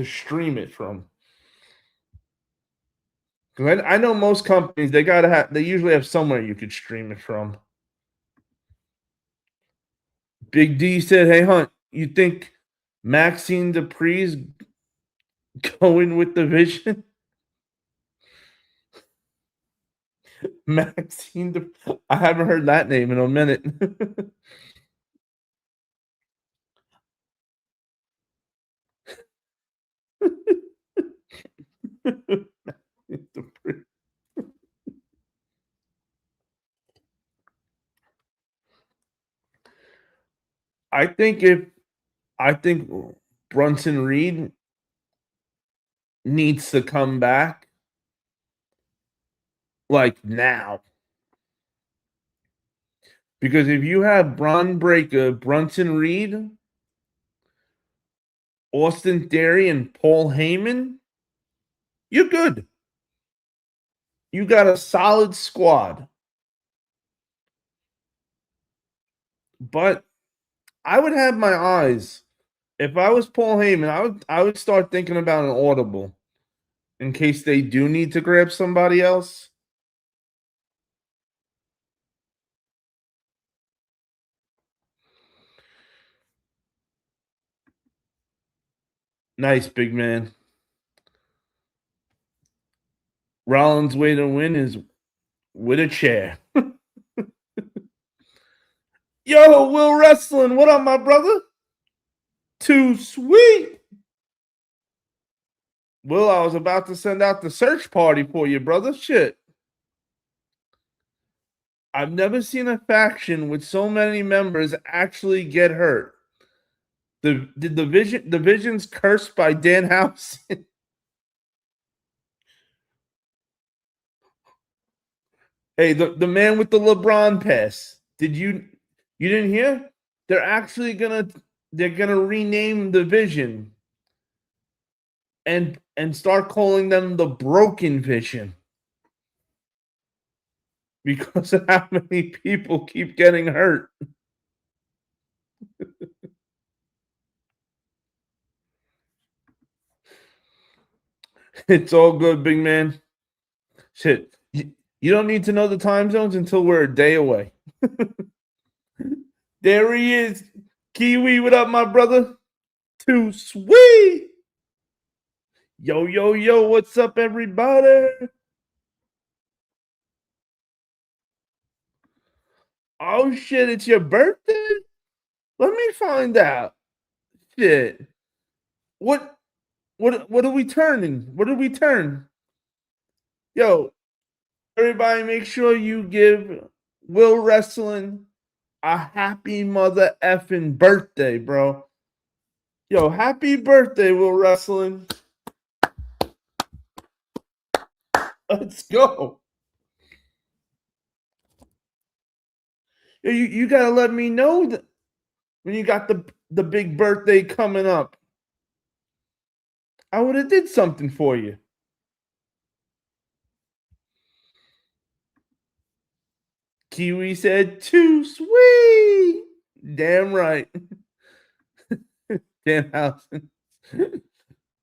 stream it from. Because I know most companies they usually have somewhere you could stream it from. Big D said, "Hey Hunt, you think Maxine Dupree's going with the Vision?" Maxine, I haven't heard that name in a minute. I think Brunson Reed needs to come back like now. Because if you have Braun Breaker, Brunson Reed, Austin Theory, and Paul Heyman, you're good. You got a solid squad. But I would have my eyes. If I was Paul Heyman, I would start thinking about an audible in case they do need to grab somebody else. Nice, big man. Rollins' way to win is with a chair. Yo, Will Wrestling, what up, my brother? Too sweet. Will, I was about to send out the search party for you, brother. Shit. I've never seen a faction with so many members actually get hurt. The division's cursed by Danhausen. Hey, the man with the LeBron pass. You didn't hear? They're gonna rename the division and start calling them the Broken Vision because of how many people keep getting hurt. It's all good, big man. Shit. You don't need to know the time zones until we're a day away. There he is. Kiwi, what up, my brother? Too sweet. Yo, yo, yo, what's up, everybody? Oh, shit, it's your birthday? Let me find out. Shit. What are we turning? What did we turn? Yo, everybody make sure you give Will Wrestling a happy mother effing birthday, bro. Yo, happy birthday, Will Wrestling. Let's go. You gotta let me know that when you got the big birthday coming up. I would have did something for you. Kiwi said, too sweet. Damn right. Danhausen.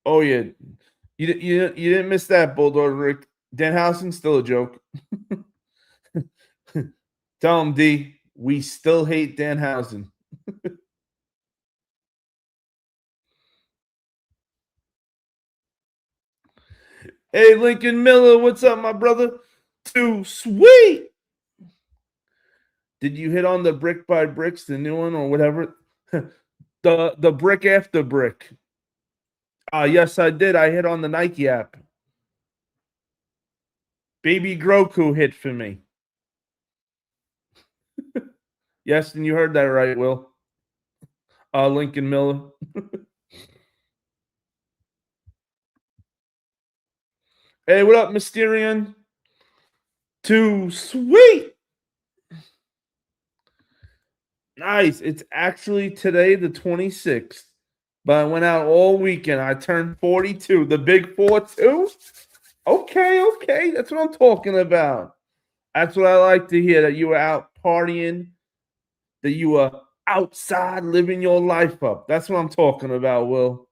Oh, yeah. You didn't miss that, Bulldog Rick. Danhausen's still a joke. Tell him, D, we still hate Danhausen. Hey, Lincoln Miller, what's up, my brother? Too sweet. Did you hit on the Brick by Bricks, the new one, or whatever? the brick after brick. Yes, I did. I hit on the Nike app. Baby Groku hit for me. Yes, and you heard that right, Will. Lincoln Miller. Hey, what up, Mysterion? Too sweet. Nice. It's actually today, the 26th. But I went out all weekend. I turned 42. The big 4-2? Okay. That's what I'm talking about. That's what I like to hear, that you were out partying, that you were outside living your life up. That's what I'm talking about, Will.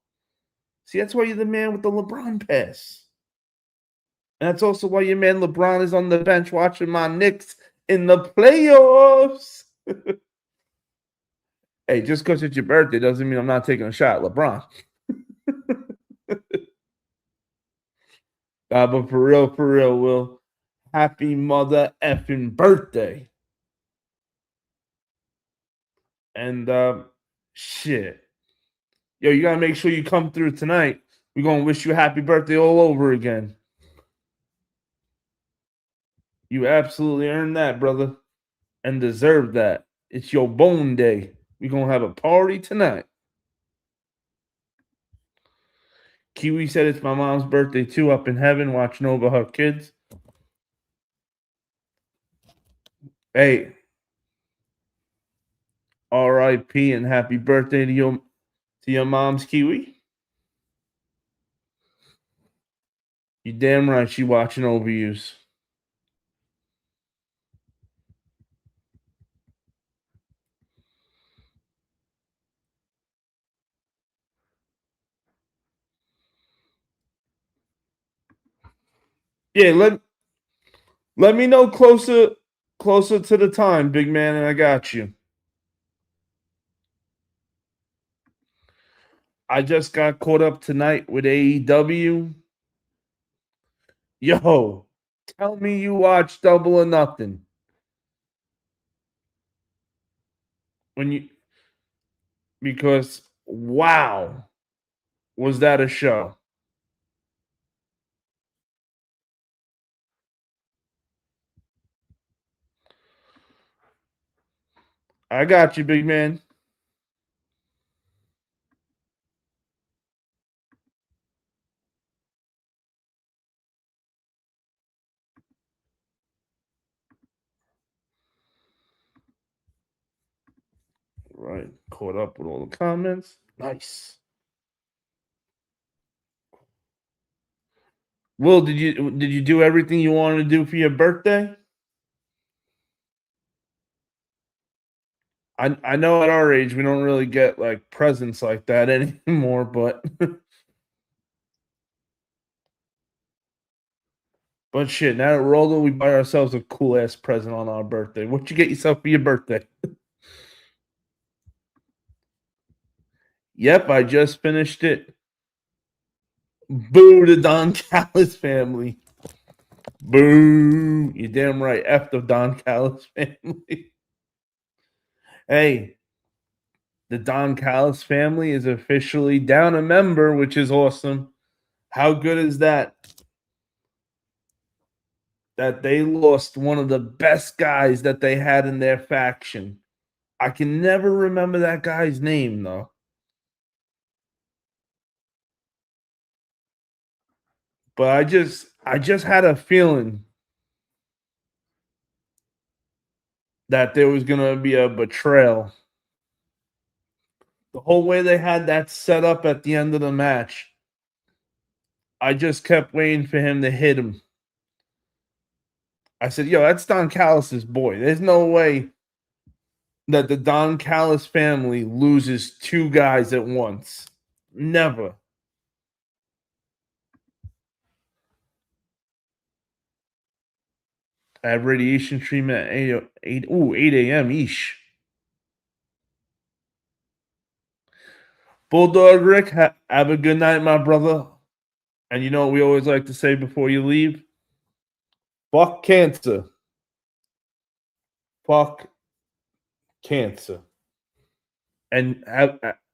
See, that's why you're the man with the LeBron pass. And that's also why your man LeBron is on the bench watching my Knicks in the playoffs. Hey, just because it's your birthday doesn't mean I'm not taking a shot at LeBron. But for real, Will, happy mother effing birthday. And shit. Yo, you gotta make sure you come through tonight. We're gonna wish you a happy birthday all over again. You absolutely earned that, brother. And deserve that. It's your bone day. We're gonna have a party tonight. Kiwi said it's my mom's birthday too, up in heaven, watching over her kids. Hey, R.I.P. and happy birthday to your mom's Kiwi. You damn right she watching overuse. Yeah, let me know closer to the time, big man, and I got you. I just got caught up tonight with AEW. Yo, tell me you watched Double or Nothing. When you Because wow, was that a show? I got you, big man. Right, caught up with all the comments. Nice. Will, did you do everything you wanted to do for your birthday? I know at our age we don't really get like presents like that anymore, but but shit, now that we're older, we buy ourselves a cool ass present on our birthday. What you get yourself for your birthday? Yep, I just finished it. Boo the Don Callis family. Boo. You're damn right. F the Don Callis family. Hey, the Don Callis family is officially down a member, which is awesome. How good is that? That they lost one of the best guys that they had in their faction. I can never remember that guy's name though. But I just had a feeling that there was gonna be a betrayal. The whole way they had that set up at the end of the match, I just kept waiting for him to hit him. I said, yo, that's Don Callis's boy. There's no way that the Don Callis family loses two guys at once. Never. I have radiation treatment at 8 a.m. Eesh. Bulldog Rick, have a good night, my brother. And you know what we always like to say before you leave? Fuck cancer. Fuck cancer. And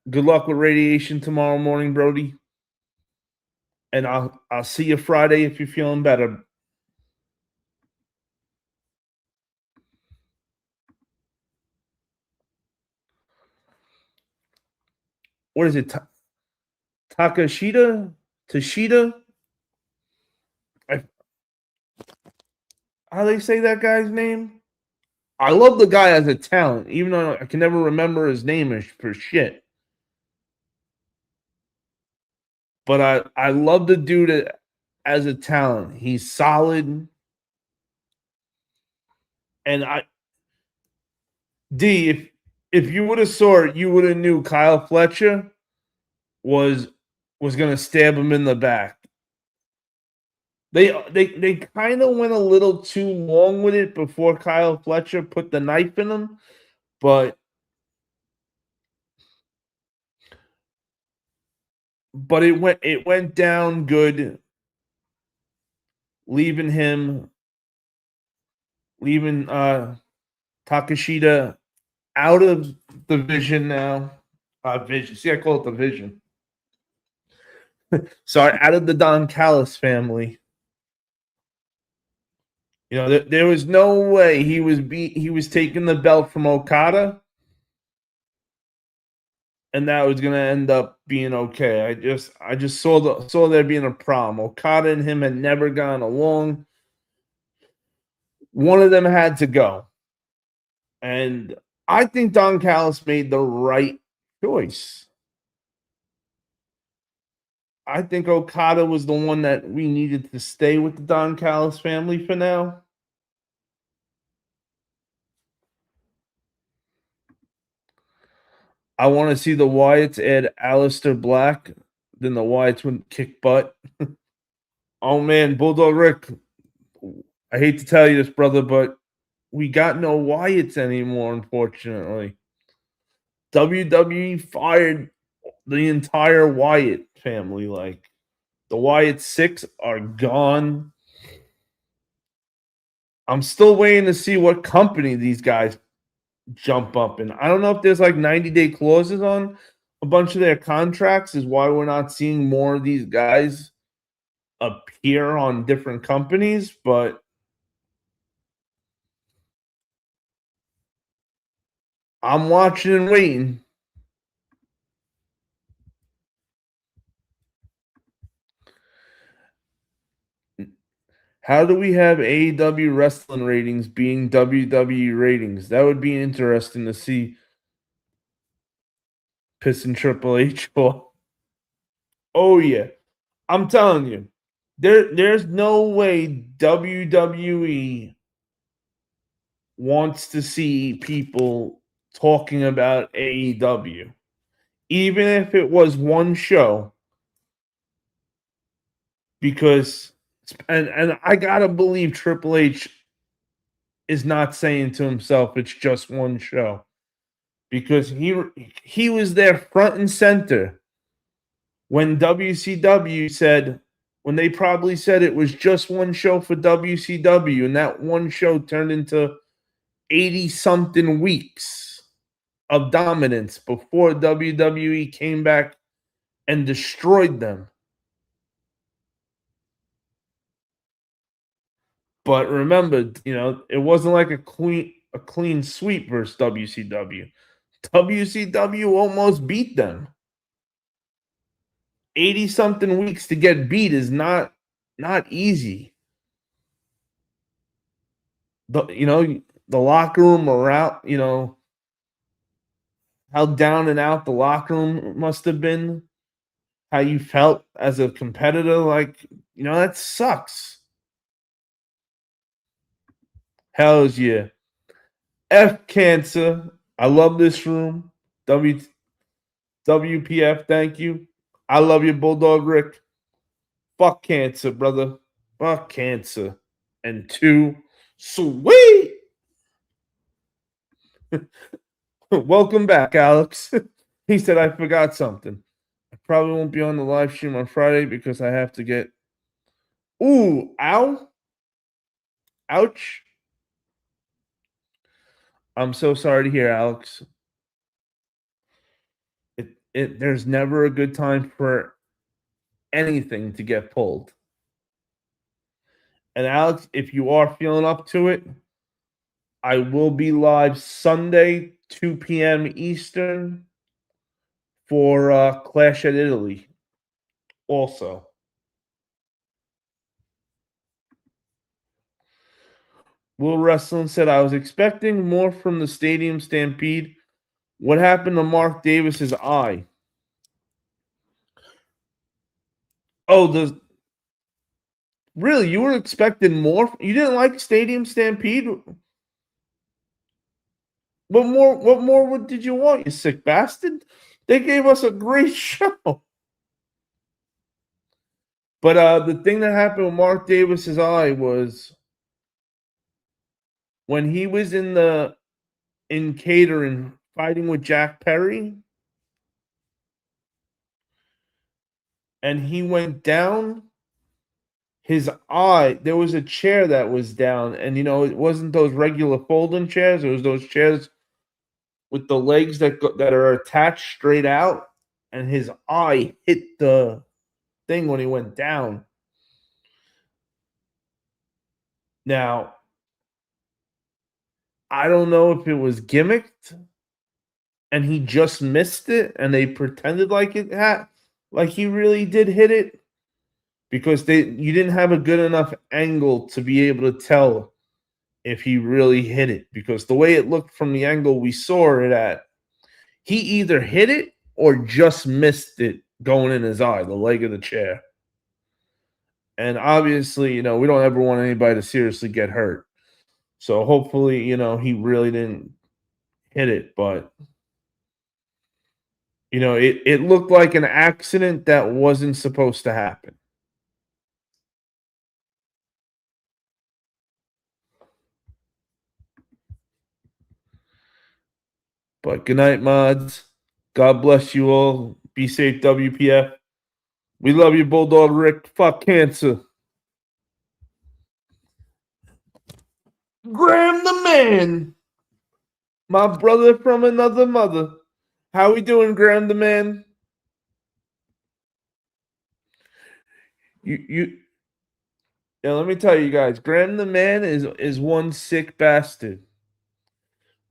good luck with radiation tomorrow morning, Brody. And I'll see you Friday if you're feeling better. What is it? Takashita? Tashita? I, how they say that guy's name? I love the guy as a talent, even though I can never remember his name for shit. But I love the dude as a talent. He's solid. And if you would have saw it, you would have knew Kyle Fletcher was gonna stab him in the back. They kind of went a little too long with it before Kyle Fletcher put the knife in him, but it went down good, leaving Takashita out of the vision now. Vision. See, I call it the vision. Sorry, out of the Don Callis family. You know, there was no way he was taking the belt from Okada, and that was gonna end up being okay. I just saw there being a problem. Okada and him had never gone along. One of them had to go, and I think Don Callis made the right choice. I think Okada was the one that we needed to stay with the Don Callis family for now. I want to see the Wyatts add Aleister Black. Then the Wyatts would kick butt. Oh man, Bulldog Rick, I hate to tell you this, brother, but we got no Wyatts anymore, unfortunately. WWE fired the entire Wyatt family. Like, the Wyatt Six are gone. I'm still waiting to see what company these guys jump up in. I don't know if there's like 90-day clauses on a bunch of their contracts, is why we're not seeing more of these guys appear on different companies, but I'm watching and waiting. How do we have AEW wrestling ratings being WWE ratings? That would be interesting to see. Pissing Triple H off. Oh yeah, I'm telling you, there's no way WWE wants to see people talking about AEW, even if it was one show, because and I gotta believe Triple H is not saying to himself it's just one show, because he was there front and center when WCW said, when they probably said it was just one show for WCW, and that one show turned into 80 something weeks of dominance before WWE came back and destroyed them. But remember, it wasn't like a clean sweep versus WCW. WCW almost beat them. 80 something weeks to get beat is not easy. The locker room morale, how down and out the locker room must have been, how you felt as a competitor, like, that sucks. Hells yeah. F cancer. I love this room. WPF, thank you. I love you, Bulldog Rick. Fuck cancer, brother. Fuck cancer. And two, sweet. Welcome back, Alex. He said I forgot something. I probably won't be on the live stream on Friday because I have to get. Ooh, ow. Ouch. I'm so sorry to hear, Alex. There's never a good time for anything to get pulled. And Alex, if you are feeling up to it, I will be live Sunday, 2 p.m. Eastern, for Clash at Italy. Also, Will Wrestling said, I was expecting more from the Stadium Stampede. What happened to Mark Davis's eye? Oh, really? You were expecting more? You didn't like Stadium Stampede? What more did you want, you sick bastard? They gave us a great show. But the thing that happened with Mark Davis's eye was when he was in catering fighting with Jack Perry, and he went down. His eye, there was a chair that was down, and it wasn't those regular folding chairs. It was those chairs with the legs that are attached straight out, and his eye hit the thing when he went down. Now, I don't know if it was gimmicked and he just missed it and they pretended like like he really did hit it, because you didn't have a good enough angle to be able to tell if he really hit it, because the way it looked from the angle we saw it at, he either hit it or just missed it going in his eye, the leg of the chair. And obviously, we don't ever want anybody to seriously get hurt. So hopefully, he really didn't hit it, but it looked like an accident that wasn't supposed to happen. But good night, mods. God bless you all. Be safe, WPF. We love you, Bulldog Rick. Fuck cancer. Graham the man. My brother from another mother. How we doing, Graham the man? Yeah, let me tell you guys, Graham the man is one sick bastard.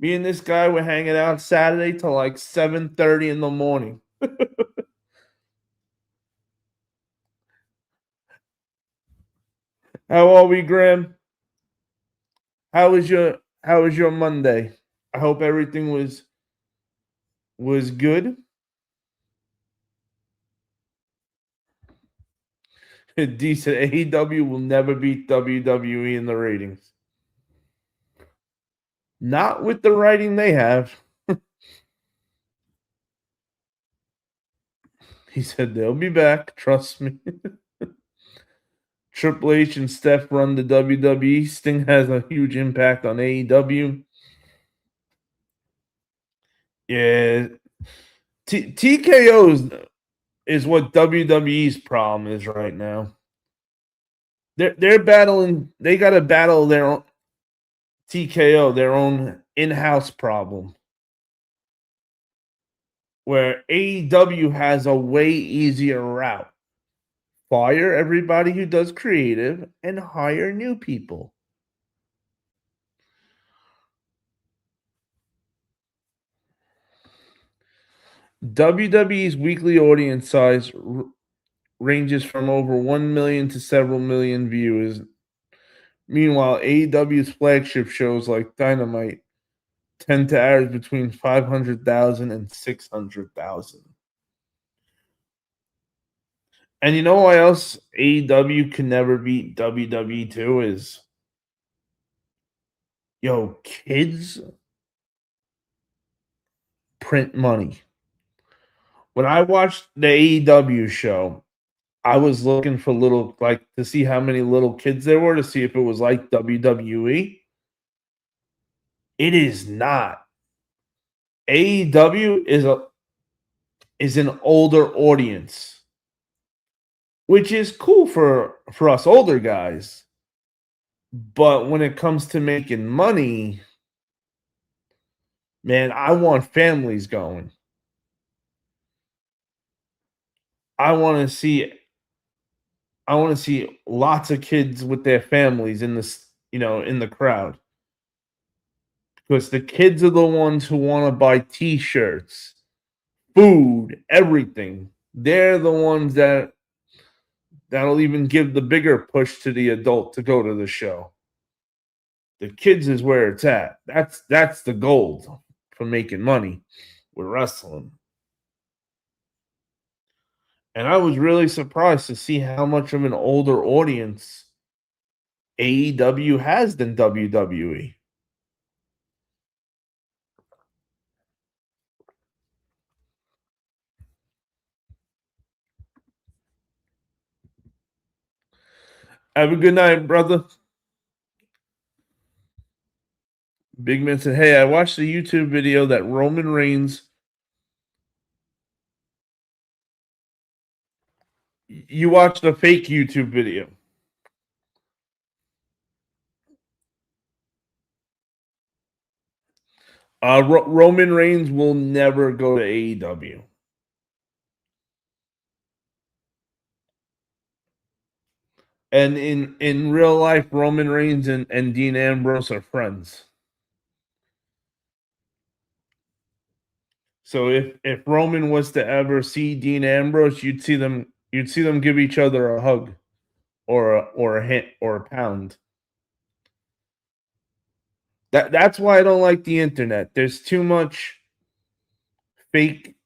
Me and this guy were hanging out Saturday till like 7:30 in the morning. How are we, Graham? How was your Monday? I hope everything was good. Decent. AEW will never beat WWE in the ratings. Not with the writing they have. He said they'll be back. Trust me. Triple H and Steph run the WWE. Sting has a huge impact on AEW. Yeah. TKO is what WWE's problem is right now. They're battling. They got to battle their own TKO, their own in-house problem, where AEW has a way easier route. Fire everybody who does creative and hire new people. WWE's weekly audience size ranges from over 1 million to several million viewers. Meanwhile, AEW's flagship shows like Dynamite tend to average between 500,000 and 600,000. And you know why else AEW can never beat WWE too is, kids print money. When I watched the AEW show, I was looking for to see how many little kids there were to see if it was like WWE. It is not. AEW is an older audience, which is cool for us older guys. But when it comes to making money, man, I want families going. I want to see lots of kids with their families in this, in the crowd. Because the kids are the ones who want to buy t-shirts, food, everything. They're the ones that'll even give the bigger push to the adult to go to the show. The kids is where it's at. That's the gold for making money with wrestling. And I was really surprised to see how much of an older audience AEW has than WWE. Have a good night, brother. Big Man said, hey, I watched the YouTube video that Roman Reigns. You watched a fake YouTube video. Roman Reigns will never go to AEW. And in real life, Roman Reigns and Dean Ambrose are friends. So if Roman was to ever see Dean Ambrose, you'd see them give each other a hug or a hint or a pound. That's why I don't like the internet. There's too much fake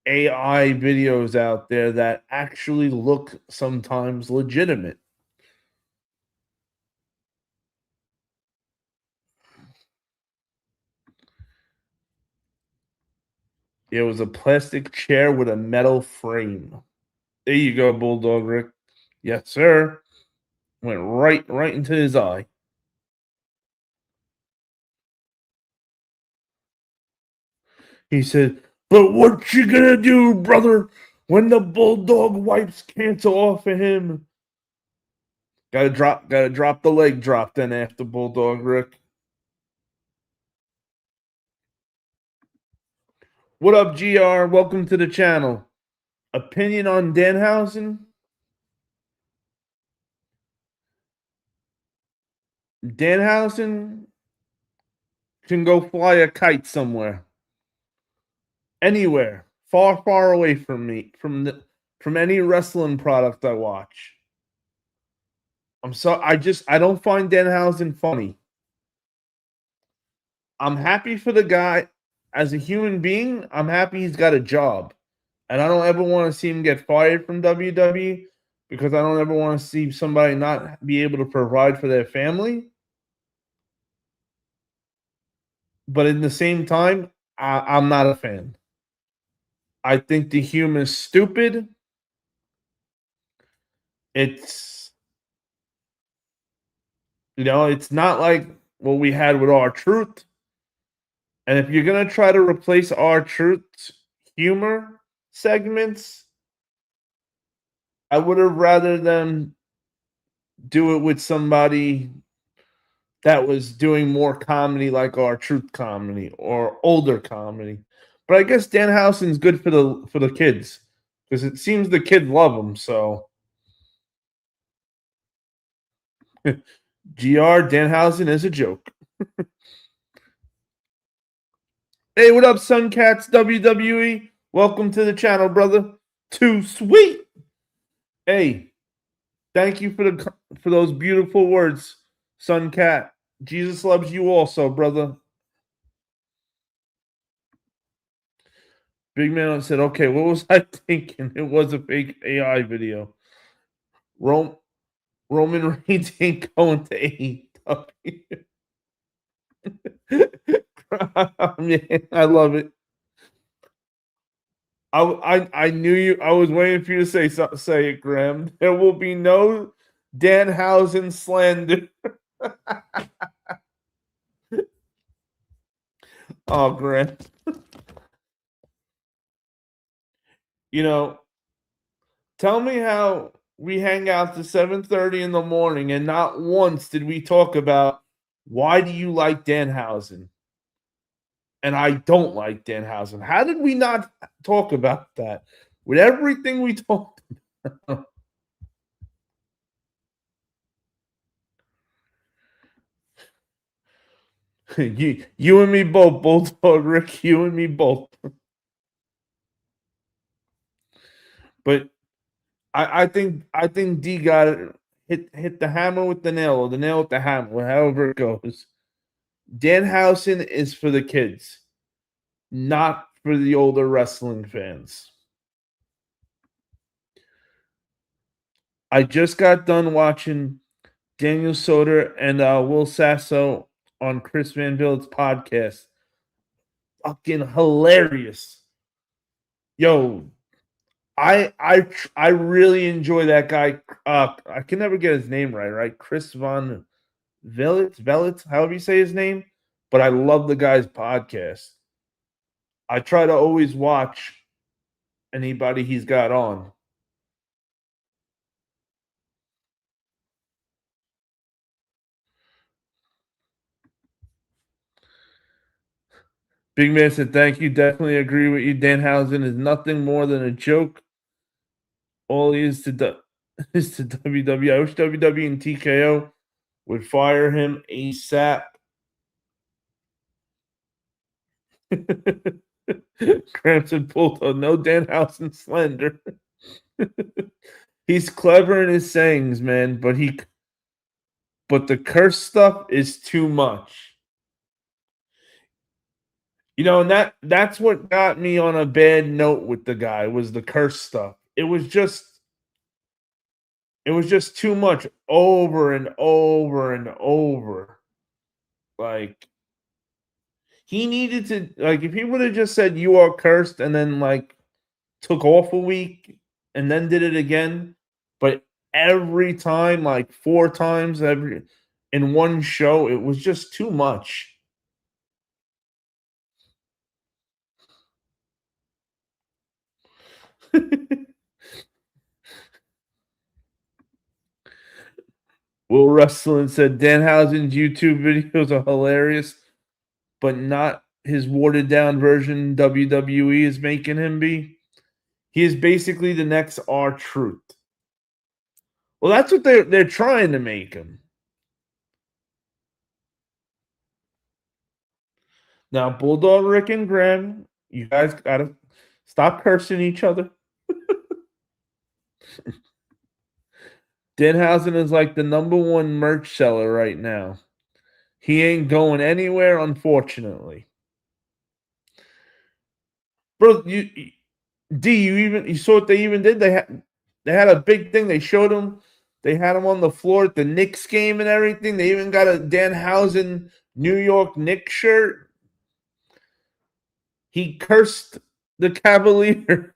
AI videos out there that actually look sometimes legitimate. It was a plastic chair with a metal frame. There you go, Bulldog Rick. Yes, sir. Went right into his eye. He said, "But what you gonna do, brother, when the Bulldog wipes cancer off of him?" Gotta drop the leg drop then after Bulldog Rick. What up, GR? Welcome to the channel. Opinion on Danhausen? Danhausen can go fly a kite somewhere. Anywhere. Far, far away from me. From any wrestling product I watch. I don't find Danhausen funny. I'm happy for the guy as a human being. I'm happy he's got a job. And I don't ever want to see him get fired from WWE because I don't ever want to see somebody not be able to provide for their family. But in the same time, I'm not a fan. I think the humor's stupid. It's it's not like what we had with R-Truth. And if you're gonna try to replace R-Truth's humor segments, I would have rather them do it with somebody that was doing more comedy like R-Truth comedy or older comedy. But I guess Danhausen's good for the kids because it seems the kids love him. So, GR Danhausen is a joke. Hey, what up, Suncats WWE? Welcome to the channel, brother. Too sweet. Hey, thank you for those beautiful words, Suncat. Jesus loves you also, brother. Big Man said, "Okay, what was I thinking? It was a fake AI video. Roman Reigns ain't going to AEW." Man, I love it. I knew you. I was waiting for you to say it, Graham. There will be no Danhausen slander. Oh, Graham. Tell me how we hang out to 7:30 in the morning and not once did we talk about why do you like Danhausen? And I don't like Danhausen. How did we not talk about that? With everything we talked about. you and me both, Bulldog Rick. You and me both. But I think D got it. Hit the hammer with the nail, or the nail with the hammer, however it goes. Danhausen is for the kids, not for the older wrestling fans. I just got done watching Daniel Soder and Will Sasso on Chris Van Vliet's podcast. Fucking hilarious. Yo, I really enjoy that guy. I can never get his name right? Chris Van Vliet, however you say his name. But I love the guy's podcast. I try to always watch anybody he's got on. Big Man said, "Thank you. Definitely agree with you. Danhausen is nothing more than a joke. All he is is to WWE. I wish WWE and TKO would fire him ASAP." Crampton pulled a no Danhausen slander. He's clever in his sayings, man, but but the curse stuff is too much. You know, and that's what got me on a bad note with the guy was the curse stuff. It was just too much over and over and over. Like he needed to like if he would have just said you are cursed and then like took off a week and then did it again, but every time like 4 times every in one show, it was just too much. Will Wrestling said Danhausen's YouTube videos are hilarious, but not his watered down version WWE is making him be. He is basically the next R-Truth. Well, that's what they're trying to make him. Now, Bulldog Rick and Graham, you guys gotta stop cursing each other. Danhausen is like the #1 merch seller right now. He ain't going anywhere, unfortunately. Bro, you saw what they even did? They had a big thing. They showed him. They had him on the floor at the Knicks game and everything. They even got a Danhausen New York Knicks shirt. He cursed the Cavalier.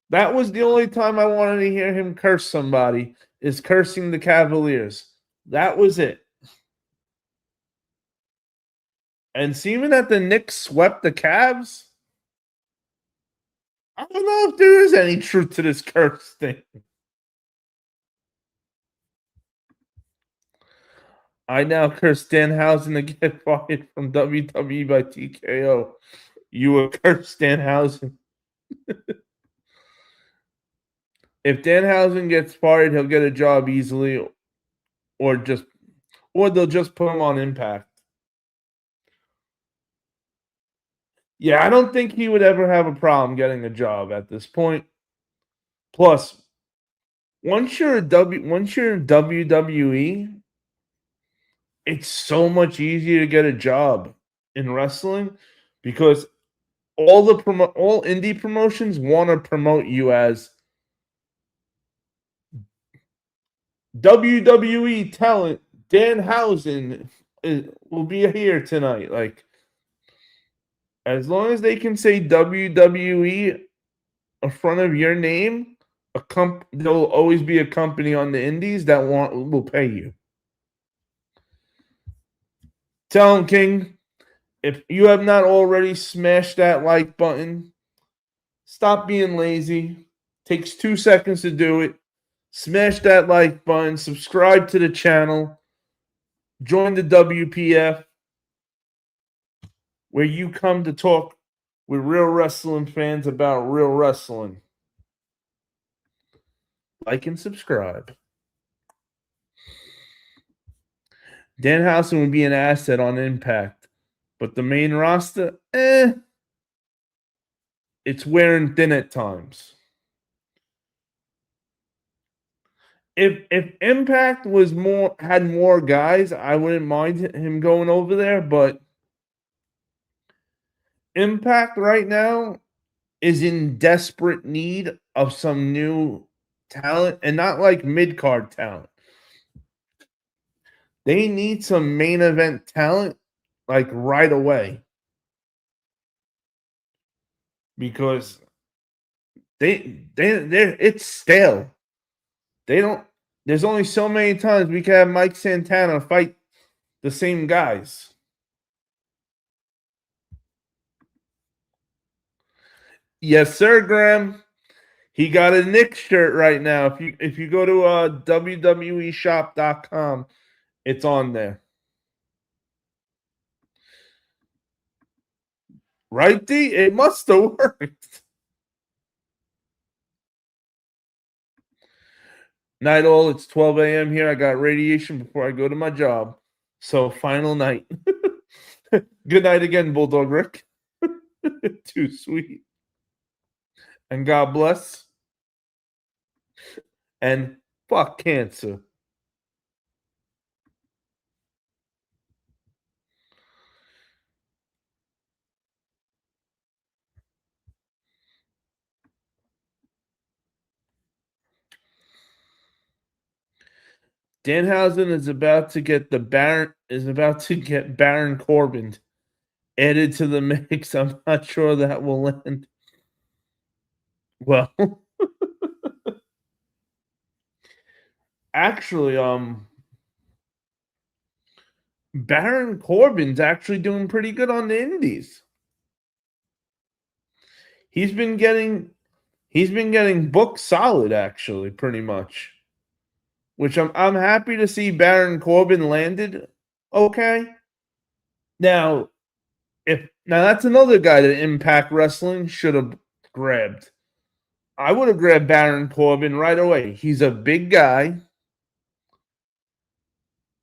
That was the only time I wanted to hear him curse somebody, is cursing the Cavaliers. That was it. And seeing that the Knicks swept the Cavs, I don't know if there is any truth to this curse thing. I now curse Danhausen to get fired from WWE by TKO. You will curse Danhausen. If Danhausen gets fired, he'll get a job easily, or they'll just put him on Impact. Yeah, I don't think he would ever have a problem getting a job at this point. Plus, once you're in WWE, it's so much easier to get a job in wrestling because all indie promotions want to promote you as WWE talent. Danhausen will be here tonight. Like, as long as they can say WWE in front of your name, there'll always be a company on the indies that will pay you. Tell him, King, if you have not already smashed that like button, stop being lazy. Takes 2 seconds to do it. Smash that like button. Subscribe to the channel. Join the WPF, where you come to talk with real wrestling fans about real wrestling. Like and subscribe. Danhausen would be an asset on Impact, but the main roster, it's wearing thin at times. If Impact had more guys, I wouldn't mind him going over there, but Impact right now is in desperate need of some new talent, and not like mid-card talent. They need some main event talent like right away. Because it's stale. There's only so many times we can have Mike Santana fight the same guys. Yes, sir, Graham. He got a Knicks shirt right now. If you go to WWEshop.com, it's on there. Right, D? It must have worked. Night all, it's 12 a.m. here. I got radiation before I go to my job. So final night. Good night again, Bulldog Rick. Too sweet. And God bless. And fuck cancer. Danhausen is about to get Baron Corbin added to the mix. I'm not sure that will land well. Actually, Baron Corbin's actually doing pretty good on the indies. He's been getting booked solid, actually, pretty much. Which I'm happy to see Baron Corbin landed okay. Now that's another guy that Impact Wrestling should have grabbed. I would have grabbed Baron Corbin right away. He's a big guy.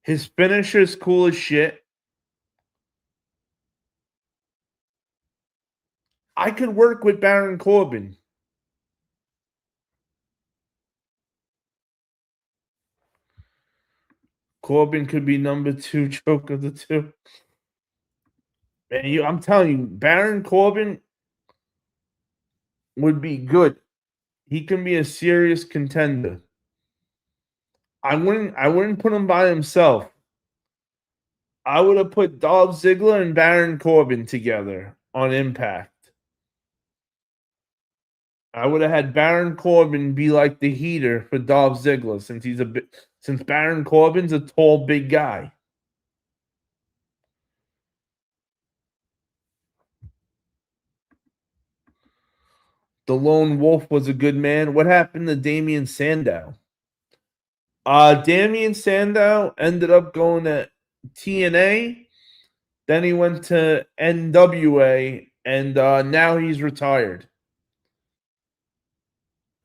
His finisher's cool as shit. I could work with Baron Corbin. Corbin could be number 2 joke of the two. And I'm telling you, Baron Corbin would be good. He can be a serious contender. I wouldn't put him by himself. I would have put Dolph Ziggler and Baron Corbin together on Impact. I would have had Baron Corbin be like the heater for Dolph Ziggler since Baron Corbin's a tall, big guy. The Lone Wolf was a good man. What happened to Damian Sandow? Damian Sandow ended up going to TNA. Then he went to NWA, and now he's retired.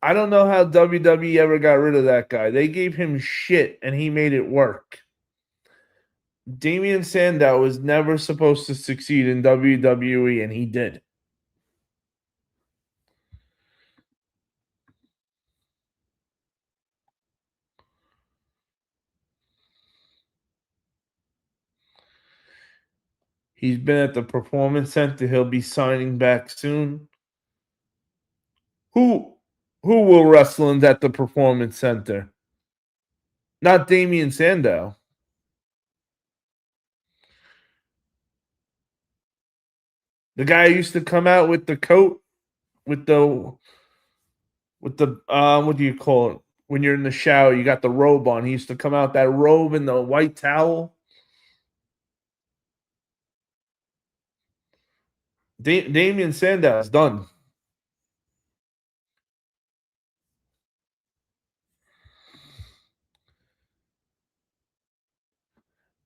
I don't know how WWE ever got rid of that guy. They gave him shit, and he made it work. Damian Sandow was never supposed to succeed in WWE, and he did. He's been at the Performance Center. He'll be signing back soon. Who will wrestle at the Performance Center? Not Damian Sandow. The guy who used to come out with the coat, with the what do you call it? When you're in the shower, you got the robe on. He used to come out that robe and the white towel. Damian Sandow's done.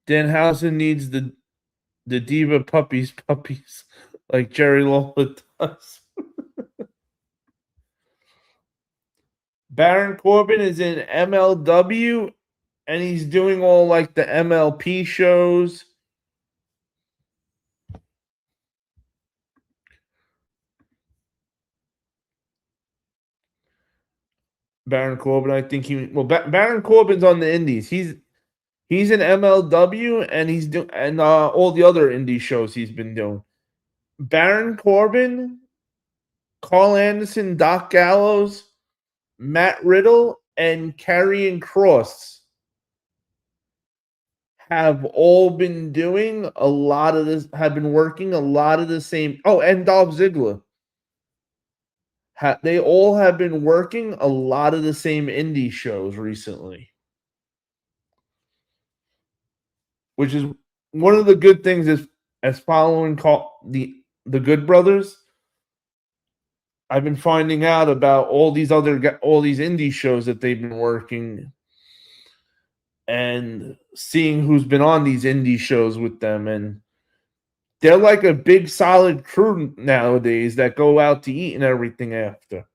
Danhausen needs the diva puppies like Jerry Lawler does. Baron Corbin is in MLW, and he's doing all like the MLP shows. Baron Corbin, I think Baron Corbin's on the Indies. He's in MLW, and he's doing and all the other indie shows he's been doing. Baron Corbin, Carl Anderson, Doc Gallows, Matt Riddle, and Karrion Kross have all been doing a lot of this, have been working a lot of the same. Oh, and Dolph Ziggler. They all have been working a lot of the same indie shows recently, which is one of the good things is as following the Good Brothers. I've been finding out about all these indie shows that they've been working and seeing who's been on these indie shows with them, and they're like a big solid crew nowadays that go out to eat and everything after.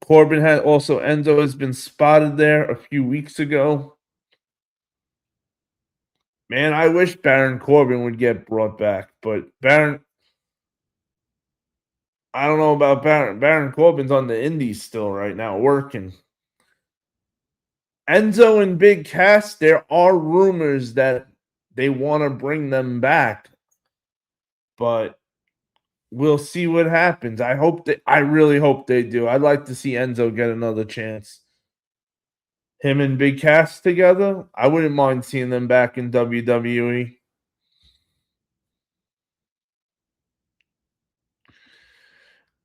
Corbin had also Enzo has been spotted there a few weeks ago. Man, I wish Baron Corbin would get brought back, but I don't know about Baron. Baron Corbin's on the indies still right now, working. Enzo and Big Cass, there are rumors that they want to bring them back, but we'll see what happens. I really hope they do. I'd like to see Enzo get another chance. Him and Big Cass together, I wouldn't mind seeing them back in WWE.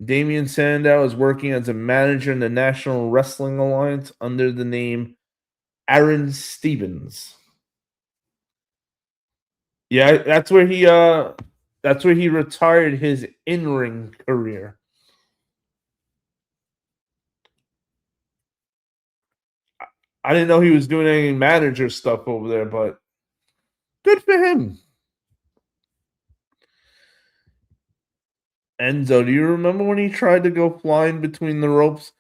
Damian Sandow is working as a manager in the National Wrestling Alliance under the name Aaron Stevens. Yeah, that's where he retired his in-ring career. I didn't know he was doing any manager stuff over there, but good for him. Enzo, do you remember when he tried to go flying between the ropes?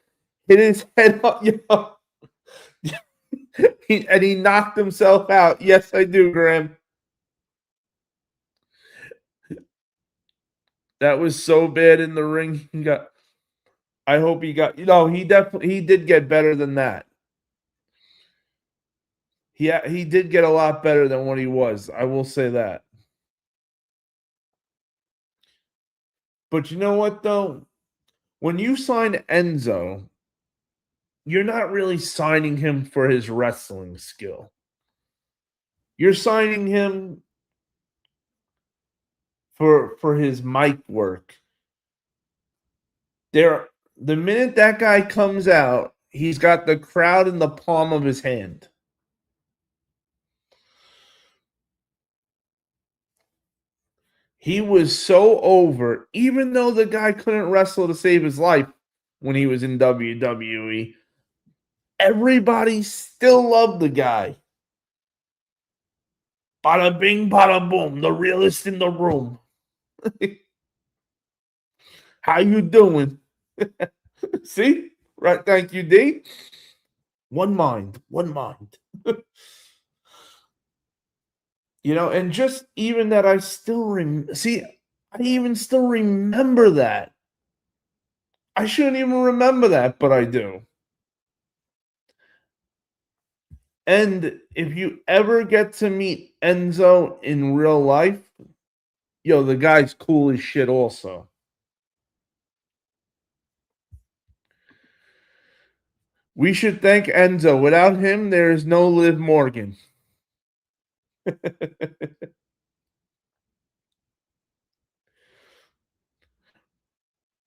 Hit his head up, and he knocked himself out. Yes, I do, Graham. That was so bad in the ring. I hope he got. He did get better than that. He did get a lot better than what he was. I will say that. But you know what though? When you sign Enzo, you're not really signing him for his wrestling skill. You're signing him for his mic work. The minute that guy comes out, he's got the crowd in the palm of his hand. He was so over, even though the guy couldn't wrestle to save his life when he was in WWE. Everybody still loved the guy. Bada bing, bada boom, the realest in the room. How you doing? See? Right, thank you, D. One mind. And just even that I still I even still remember that. I shouldn't even remember that, but I do. And if you ever get to meet Enzo in real life, the guy's cool as shit also. We should thank Enzo. Without him, there is no Liv Morgan.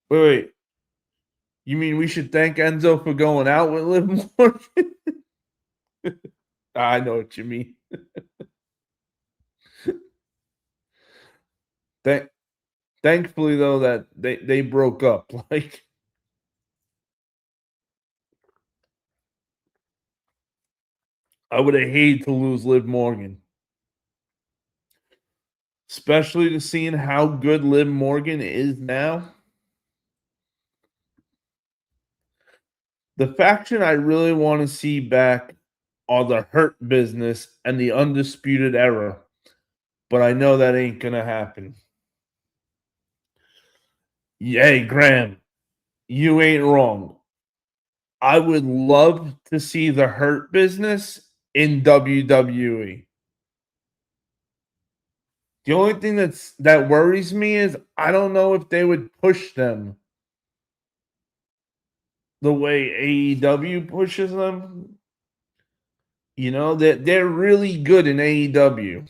Wait. You mean we should thank Enzo for going out with Liv Morgan? I know what you mean. Thankfully, though, that they broke up. Like, I would have hated to lose Liv Morgan. Especially to seeing how good Liv Morgan is now. The faction I really want to see back are the Hurt Business and the Undisputed Era. But I know that ain't going to happen. Yay, Graham. You ain't wrong. I would love to see the Hurt Business in WWE. The only thing that worries me is I don't know if they would push them the way AEW pushes them. They're really good in AEW.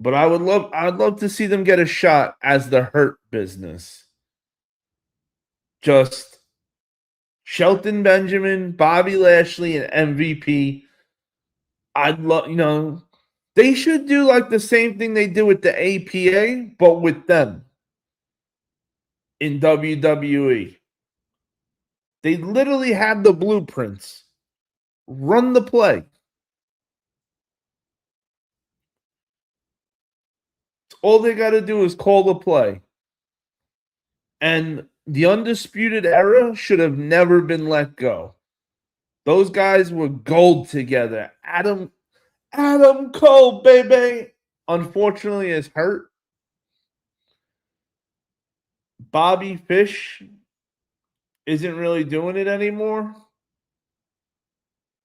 But I'd love to see them get a shot as the Hurt Business. Just Shelton Benjamin, Bobby Lashley, and MVP. I'd love, they should do like the same thing they do with the APA, but with them in WWE. They literally have the blueprints. Run the play. All they got to do is call the play. And the Undisputed Era should have never been let go. Those guys were gold together. Adam Cole, baby, unfortunately is hurt. Bobby Fish isn't really doing it anymore.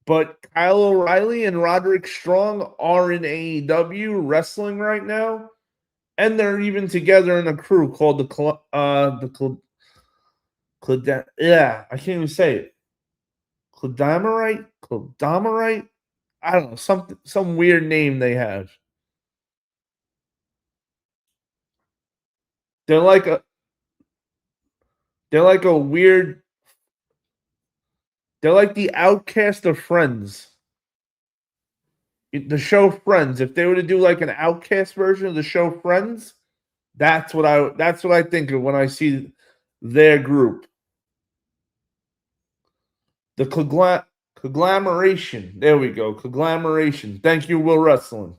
But Kyle O'Reilly and Roderick Strong are in AEW wrestling right now. And they're even together in a crew called yeah, I can't even say it. Cladamerite. I don't know, some weird name they have. They're like a they're like a weird they're like the outcast of Friends. The show Friends. If they were to do like an outcast version of the show Friends, that's what I think of when I see their group. The conglomeration. There we go. Conglomeration. Thank you, Will Wrestling.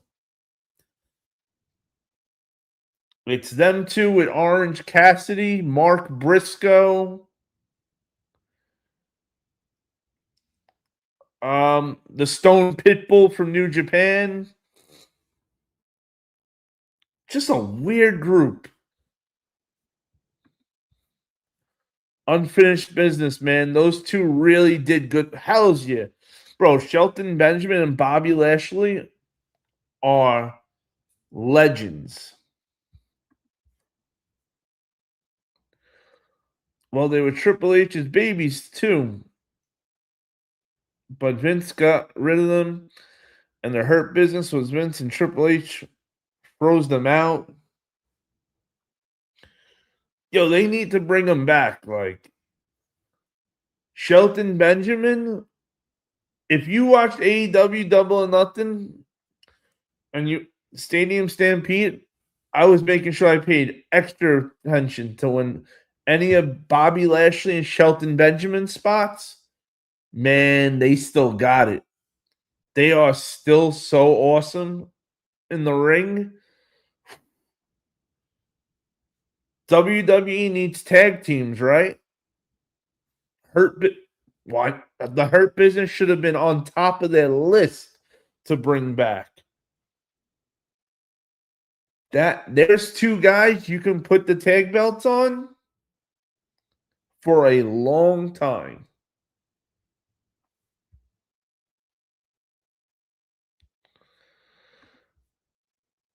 It's them two with Orange Cassidy, Mark Briscoe, the Stone Pitbull from New Japan. Just a weird group. Unfinished business, man. Those two really did good. Hell's yeah. Bro, Shelton Benjamin and Bobby Lashley are legends. Well, they were Triple H's babies too. But Vince got rid of them, and the Hurt Business was Vince and Triple H froze them out. Yo, they need to bring them back. Like Shelton Benjamin, if you watched AEW Double or Nothing and you Stadium Stampede, I was making sure I paid extra attention to when any of Bobby Lashley and Shelton Benjamin spots, man, they still got it. They are still so awesome in the ring. WWE needs tag teams, right? What? The Hurt Business should have been on top of their list to bring back. There's two guys you can put the tag belts on for a long time.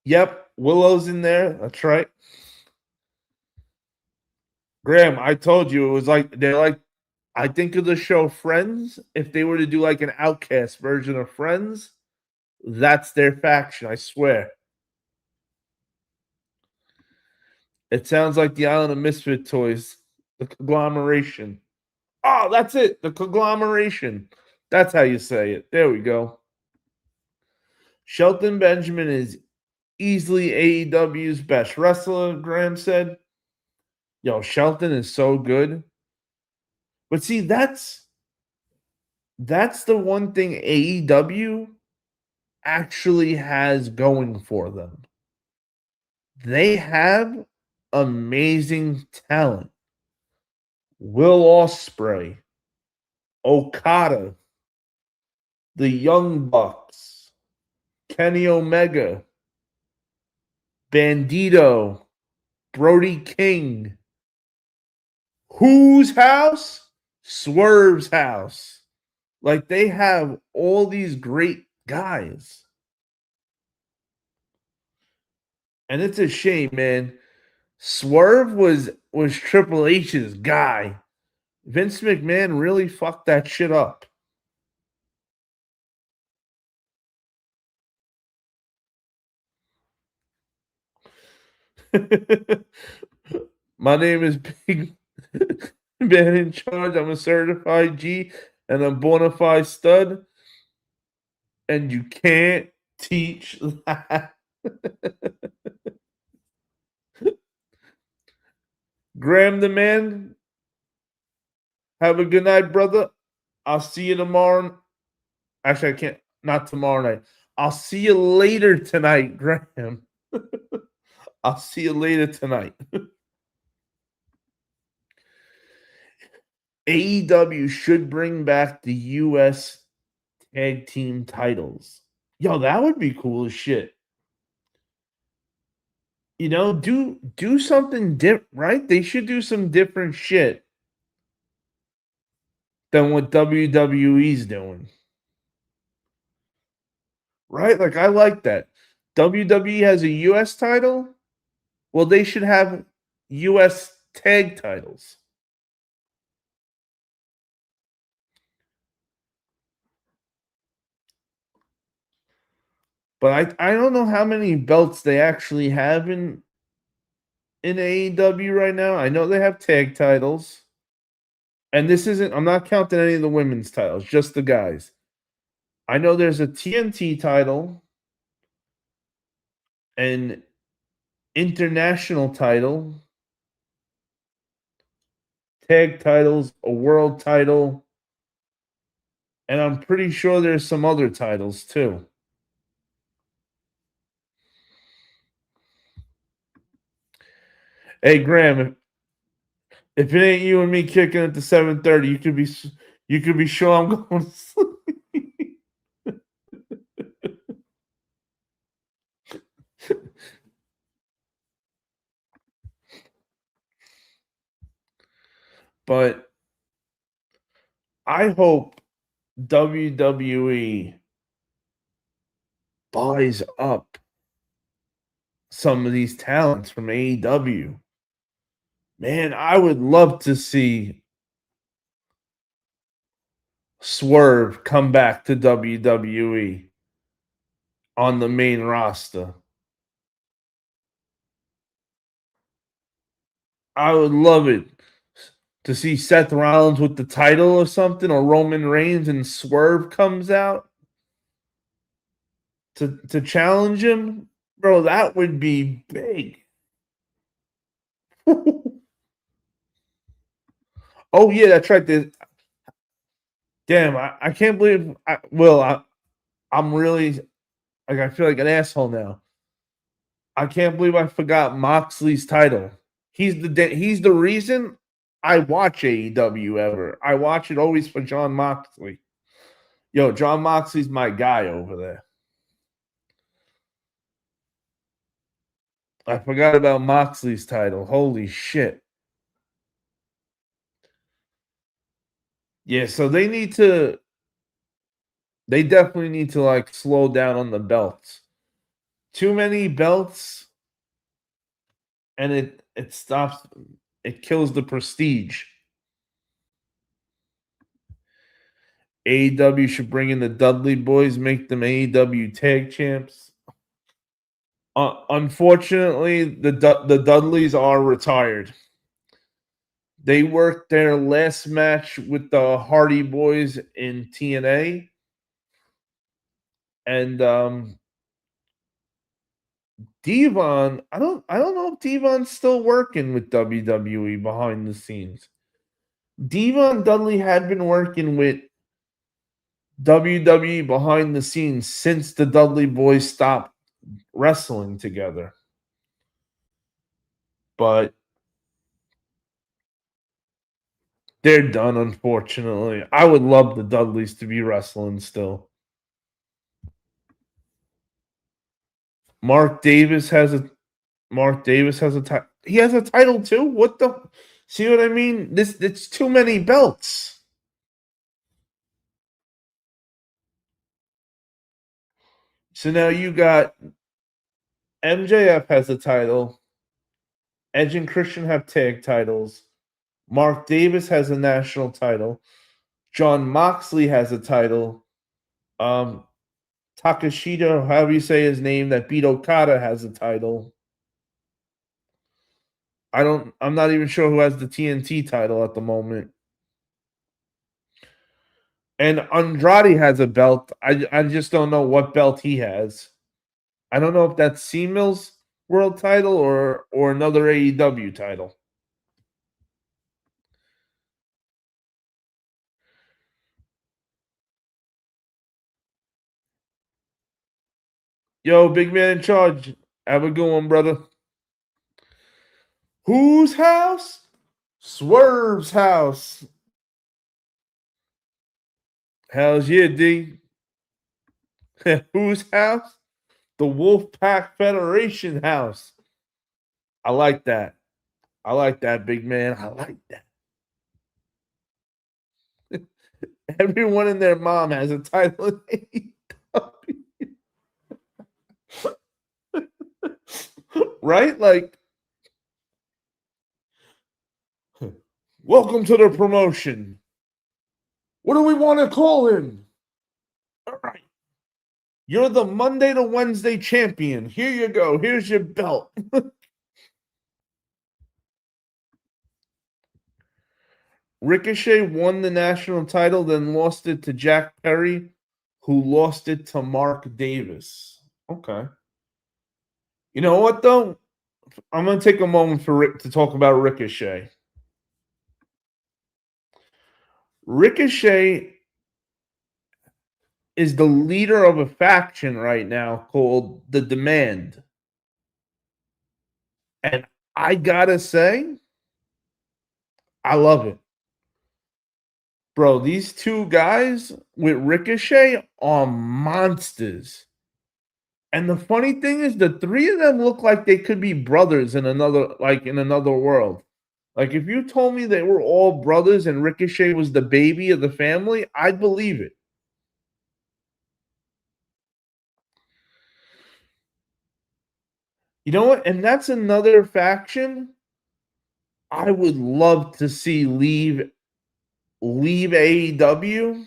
Yep, Willow's in there. That's right. Graham, I told you it was like they're like I think of the show Friends. If they were to do like an Outcast version of Friends, that's their faction, I swear. It sounds like the Island of Misfit Toys, the conglomeration. Oh, that's it. The conglomeration. That's how you say it. There we go. Shelton Benjamin is easily AEW's best wrestler, Graham said. Yo, Shelton is so good. But see, that's the one thing AEW actually has going for them. They have amazing talent. Will Ospreay, Okada, the Young Bucks, Kenny Omega, Bandito, Brody King. Whose house? Swerve's house. Like they have all these great guys. And it's a shame, man. Swerve was Triple H's guy. Vince McMahon really fucked that shit up. My name is Big Man in Charge. I'm a certified G and a bona fide stud. And you can't teach that. Graham the man. Have a good night, brother. I'll see you tomorrow. Actually, I can't. Not tomorrow night. I'll see you later tonight, Graham. I'll see you later tonight. AEW should bring back the U.S. tag team titles. Yo, that would be cool as shit. You know, do something different, right? They should do some different shit than what WWE's doing. Right? Like I like that. WWE has a US title. Well, they should have U.S. tag titles. But I don't know how many belts they actually have in AEW right now. I know they have tag titles. And this isn't, I'm not counting any of the women's titles, just the guys. I know there's a TNT title, an international title, tag titles, a world title, and I'm pretty sure there's some other titles too. Hey Graham, if it ain't you and me kicking at the 7:30, you could be sure I'm going to sleep. But I hope WWE buys up some of these talents from AEW. Man, I would love to see Swerve come back to WWE on the main roster. I would love it to see Seth Rollins with the title or something, or Roman Reigns and Swerve comes out to challenge him. Bro, that would be big. Oh yeah, that's right. Damn, I can't believe I'm really like I feel like an asshole now. I can't believe I forgot Moxley's title. He's the reason I watch AEW ever. I watch it always for John Moxley. Yo, John Moxley's my guy over there. I forgot about Moxley's title. Holy shit. Yeah, so they definitely need to like slow down on the belts. Too many belts and it stops it kills the prestige. AEW should bring in the Dudley Boys, make them AEW tag champs. Unfortunately, the Dudleys are retired. They worked their last match with the Hardy Boys in TNA, and Devon. I don't know if Devon's still working with WWE behind the scenes. Devon Dudley had been working with WWE behind the scenes since the Dudley Boys stopped wrestling together. But they're done, unfortunately. I would love the Dudleys to be wrestling still. Mark Davis has a title. He has a title too. What the? See what I mean? It's too many belts. So now you got MJF has a title. Edge and Christian have tag titles. Mark Davis has a national title. John Moxley has a title. Um, Takashita, however you say his name, that beat Okada has a title. I'm not even sure who has the TNT title at the moment. And Andrade has a belt. I just don't know what belt he has. I don't know if that's C-Mill's world title or another AEW title. Yo, big man in charge. Have a good one, brother. Whose house? Swerve's house. Hell's yeah, D. Whose house? The Wolfpack Federation house. I like that. I like that, big man. I like that. Everyone and their mom has a title in AEW. Right? Like, Welcome to the promotion. What do we want to call him? All right. You're the Monday to Wednesday champion. Here you go. Here's your belt. Ricochet won the national title, then lost it to Jack Perry, who lost it to Mark Davis. Okay. You know what, though? I'm going to take a moment for Rick to talk about Ricochet. Ricochet is the leader of a faction right now called The Demand. And I gotta say, I love it. Bro, these two guys with Ricochet are monsters. And the funny thing is, the three of them look like they could be brothers in another world. Like, if you told me they were all brothers and Ricochet was the baby of the family, I'd believe it. You know what? And that's another faction I would love to see leave AEW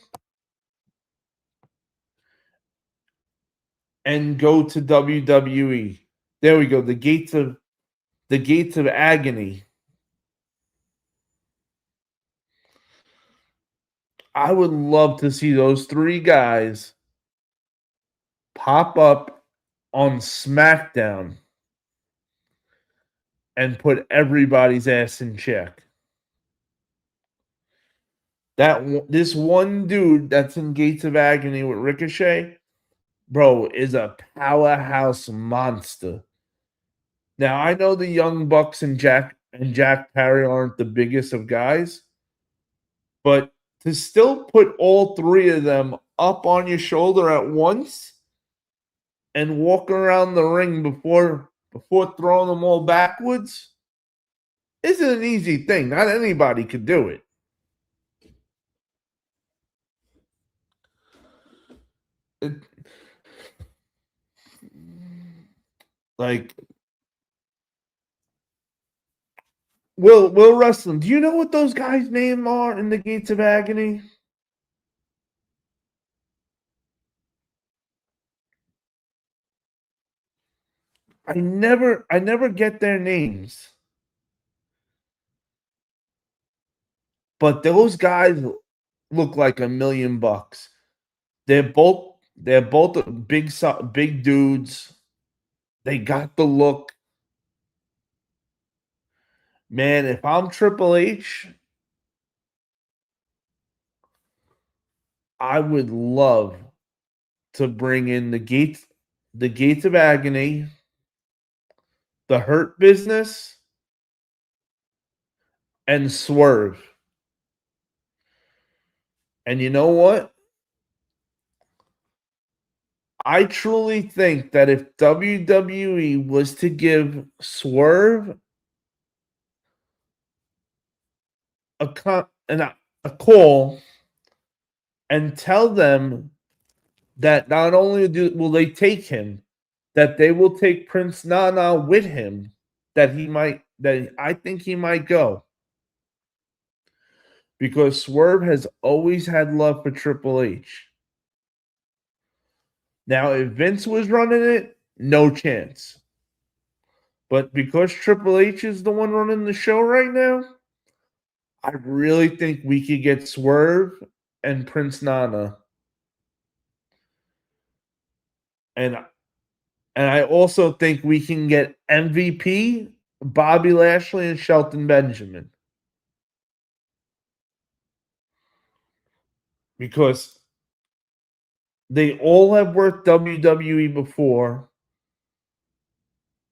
and go to WWE. There we go. The gates of agony. I would love to see those three guys pop up on SmackDown and put everybody's ass in check. This one dude that's in Gates of Agony with Ricochet, bro, is a powerhouse monster. Now I know the Young Bucks and Jack Perry aren't the biggest of guys, but to still put all three of them up on your shoulder at once and walk around the ring before throwing them all backwards isn't an easy thing. Not anybody could do it. Like Will Wrestling. Do you know what those guys' names are in the Gates of Agony? I never get their names. But those guys look like $1,000,000. They're both big dudes. They got the look. Man, if I'm Triple H, I would love to bring in the Gates of Agony, the Hurt Business, and Swerve. And you know what? I truly think that if WWE was to give Swerve a call and tell them that not only will they take him, that they will take Prince Nana with him, that I think he might go. Because Swerve has always had love for Triple H. Now, if Vince was running it, no chance. But because Triple H is the one running the show right now, I really think we could get Swerve and Prince Nana. And I also think we can get MVP, Bobby Lashley, and Shelton Benjamin. Because they all have worked WWE before.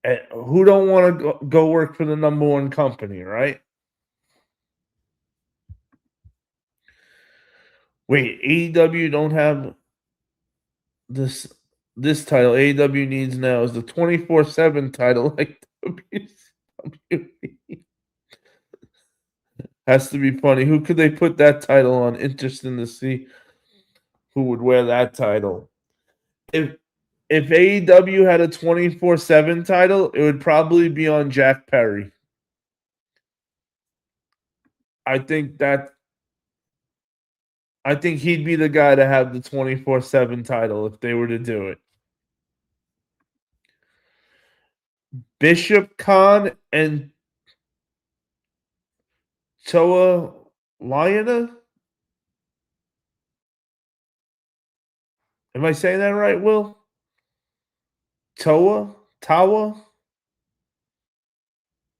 And who don't want to go work for the number one company, right? Wait, AEW don't have this title. AEW needs now is the 24/7 title, like WWE. Has to be funny. Who could they put that title on? Interesting to see who would wear that title. If AEW had a 24/7 title, it would probably be on Jack Perry. I think he'd be the guy to have the 24/7 title if they were to do it. Bishop Khan and Toa Liona? Am I saying that right, Will? Toa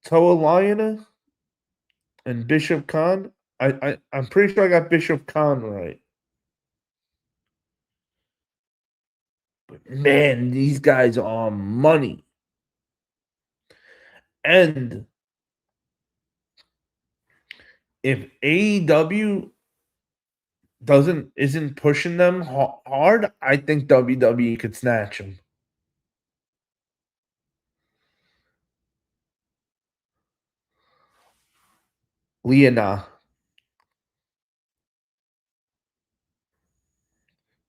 Liona and Bishop Khan? I'm pretty sure I got Bishop Khan right. But man, these guys are money. And if AEW isn't pushing them hard, I think WWE could snatch them. Liana.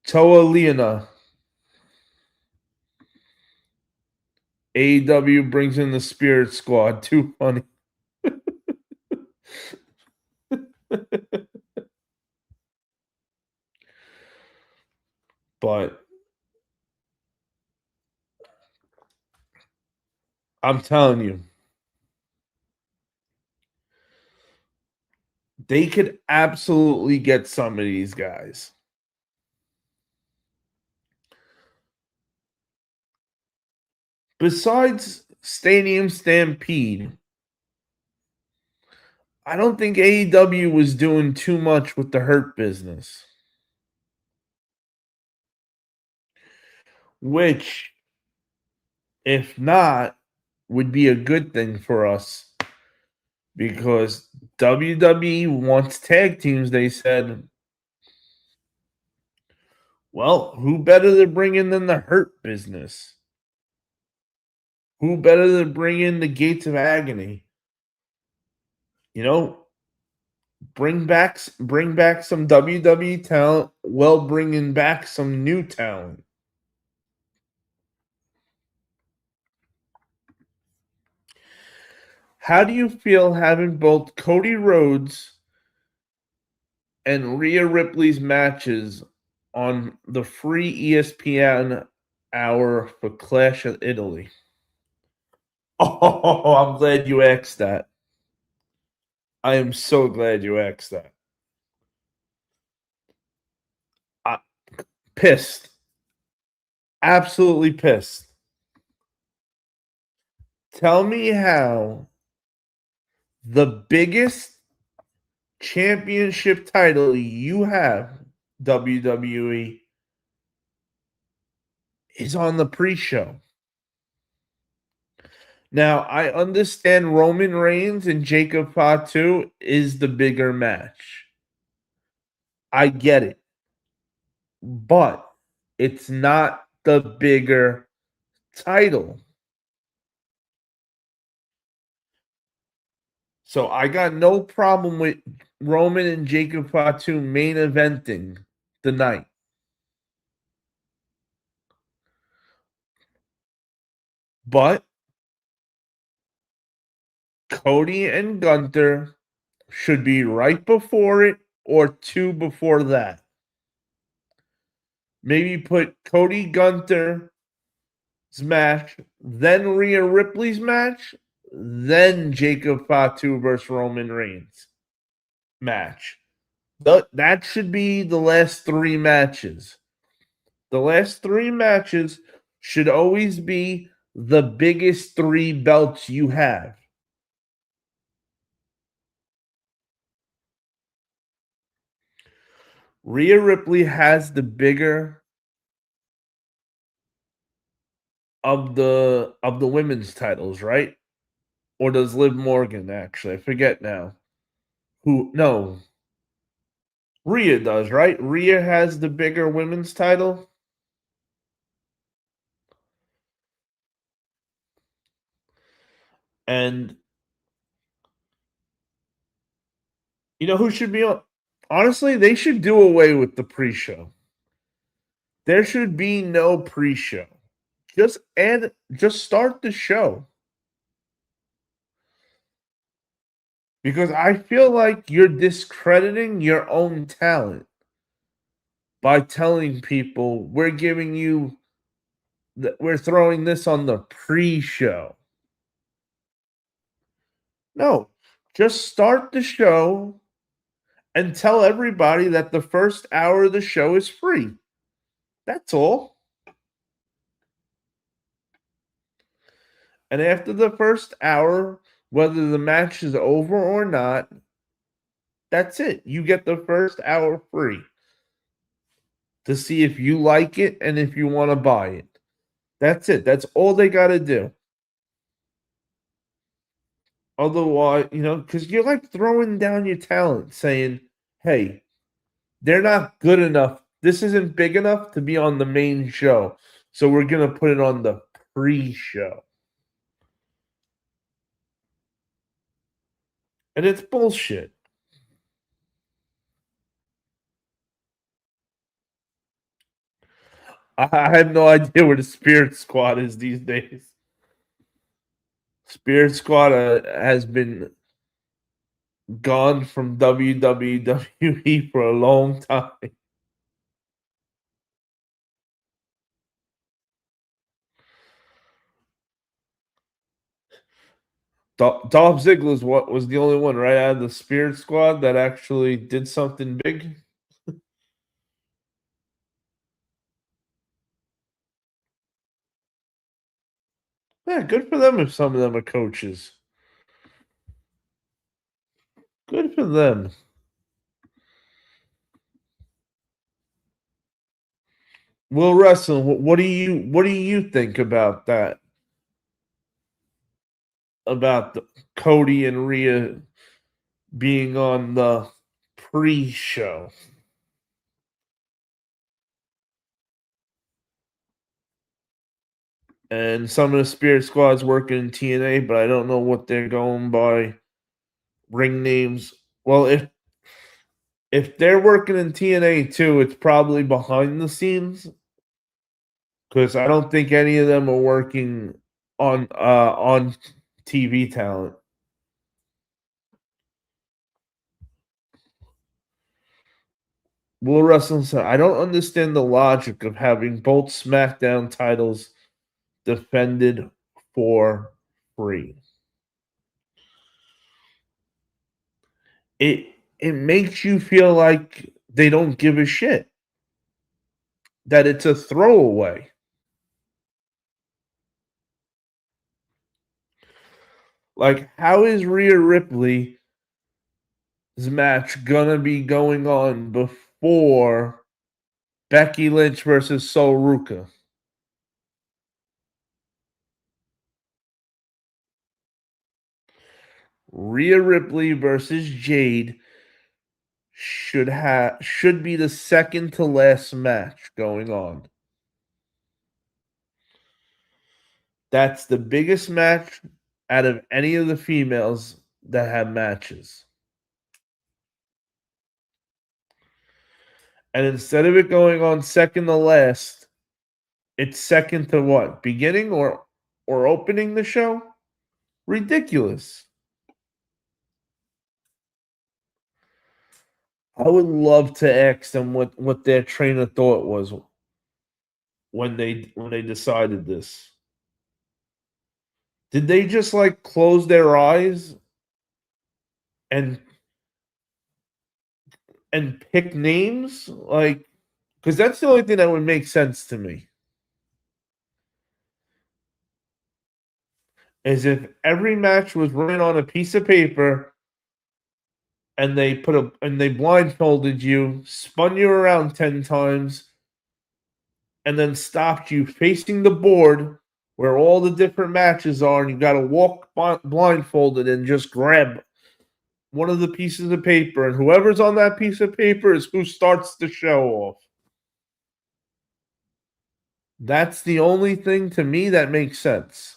Toa Liana. AEW brings in the Spirit Squad. Too funny. But I'm telling you, they could absolutely get some of these guys. Besides Stadium Stampede, I don't think AEW was doing too much with the Hurt Business. Which, if not, would be a good thing for us. Because WWE wants tag teams, they said, well, who better to bring in than the Hurt Business? Who better to bring in the Gates of Agony? You know, bring back some WWE talent while bringing back some new talent. How do you feel having both Cody Rhodes and Rhea Ripley's matches on the free ESPN hour for Clash of Italy? Oh, I'm glad you asked that. I am so glad you asked that. Pissed. Absolutely pissed. Tell me how the biggest championship title you have, WWE, is on the pre-show. Now, I understand Roman Reigns and Jacob Fatu is the bigger match. I get it. But it's not the bigger title. So I got no problem with Roman and Jacob Fatu main eventing the night. But Cody and Gunther should be right before it or two before that. Maybe put Cody Gunther's match, then Rhea Ripley's match, then Jacob Fatu versus Roman Reigns match. That should be the last three matches. The last three matches should always be the biggest three belts you have. Rhea Ripley has the bigger of the women's titles, right? Or does Liv Morgan actually? I forget now. Who? No, Rhea does, right? Rhea has the bigger women's title. And you know who should be on? Honestly, they should do away with the pre-show. There should be no pre-show. Just start the show. Because I feel like you're discrediting your own talent by telling people we're giving you we're throwing this on the pre-show. No, just start the show and tell everybody that the first hour of the show is free. That's all. And after the first hour, whether the match is over or not, that's it. You get the first hour free to see if you like it and if you want to buy it. That's it. That's all they got to do. Otherwise, because you're like throwing down your talent saying, hey, they're not good enough. This isn't big enough to be on the main show. So we're going to put it on the pre show. And it's bullshit. I have no idea where the Spirit Squad is these days. Spirit Squad has been gone from WWE for a long time. Dolph Ziggler's what was the only one right out of the Spirit Squad that actually did something big. Yeah, good for them if some of them are coaches. Good for them. Will Wrestling, what do you think about that? About Cody and Rhea being on the pre-show? And some of the Spirit Squad's working in TNA, but I don't know what they're going by ring names. Well, if they're working in TNA too, it's probably behind the scenes because I don't think any of them are working on TV talent. Will Wrestling said, I don't understand the logic of having both SmackDown titles defended for free. It makes you feel like they don't give a shit. That it's a throwaway. Like, how is Rhea Ripley's match gonna be going on before Becky Lynch versus Sol Ruka? Rhea Ripley versus Jade should be the second to last match going on. That's the biggest match out of any of the females that have matches. And instead of it going on second to last, it's second to what? Beginning or opening the show? Ridiculous. I would love to ask them what their train of thought was when they decided this. Did they just like close their eyes and pick names? Like, because that's the only thing that would make sense to me. Is if every match was written on a piece of paper and they blindfolded you, spun you around 10 times, and then stopped you facing the board where all the different matches are, and you got to walk blindfolded and just grab one of the pieces of paper, and whoever's on that piece of paper is who starts the show off. That's the only thing to me that makes sense.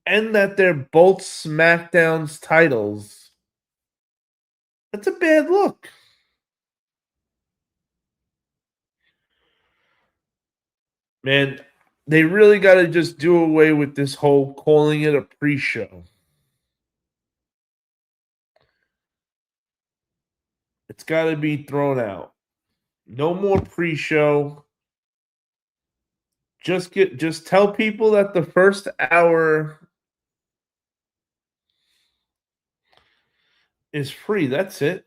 And that they're both SmackDown's titles. That's a bad look. Man, they really got to just do away with this whole calling it a pre-show. It's got to be thrown out. No more pre-show. Just tell people that the first hour is free. That's it.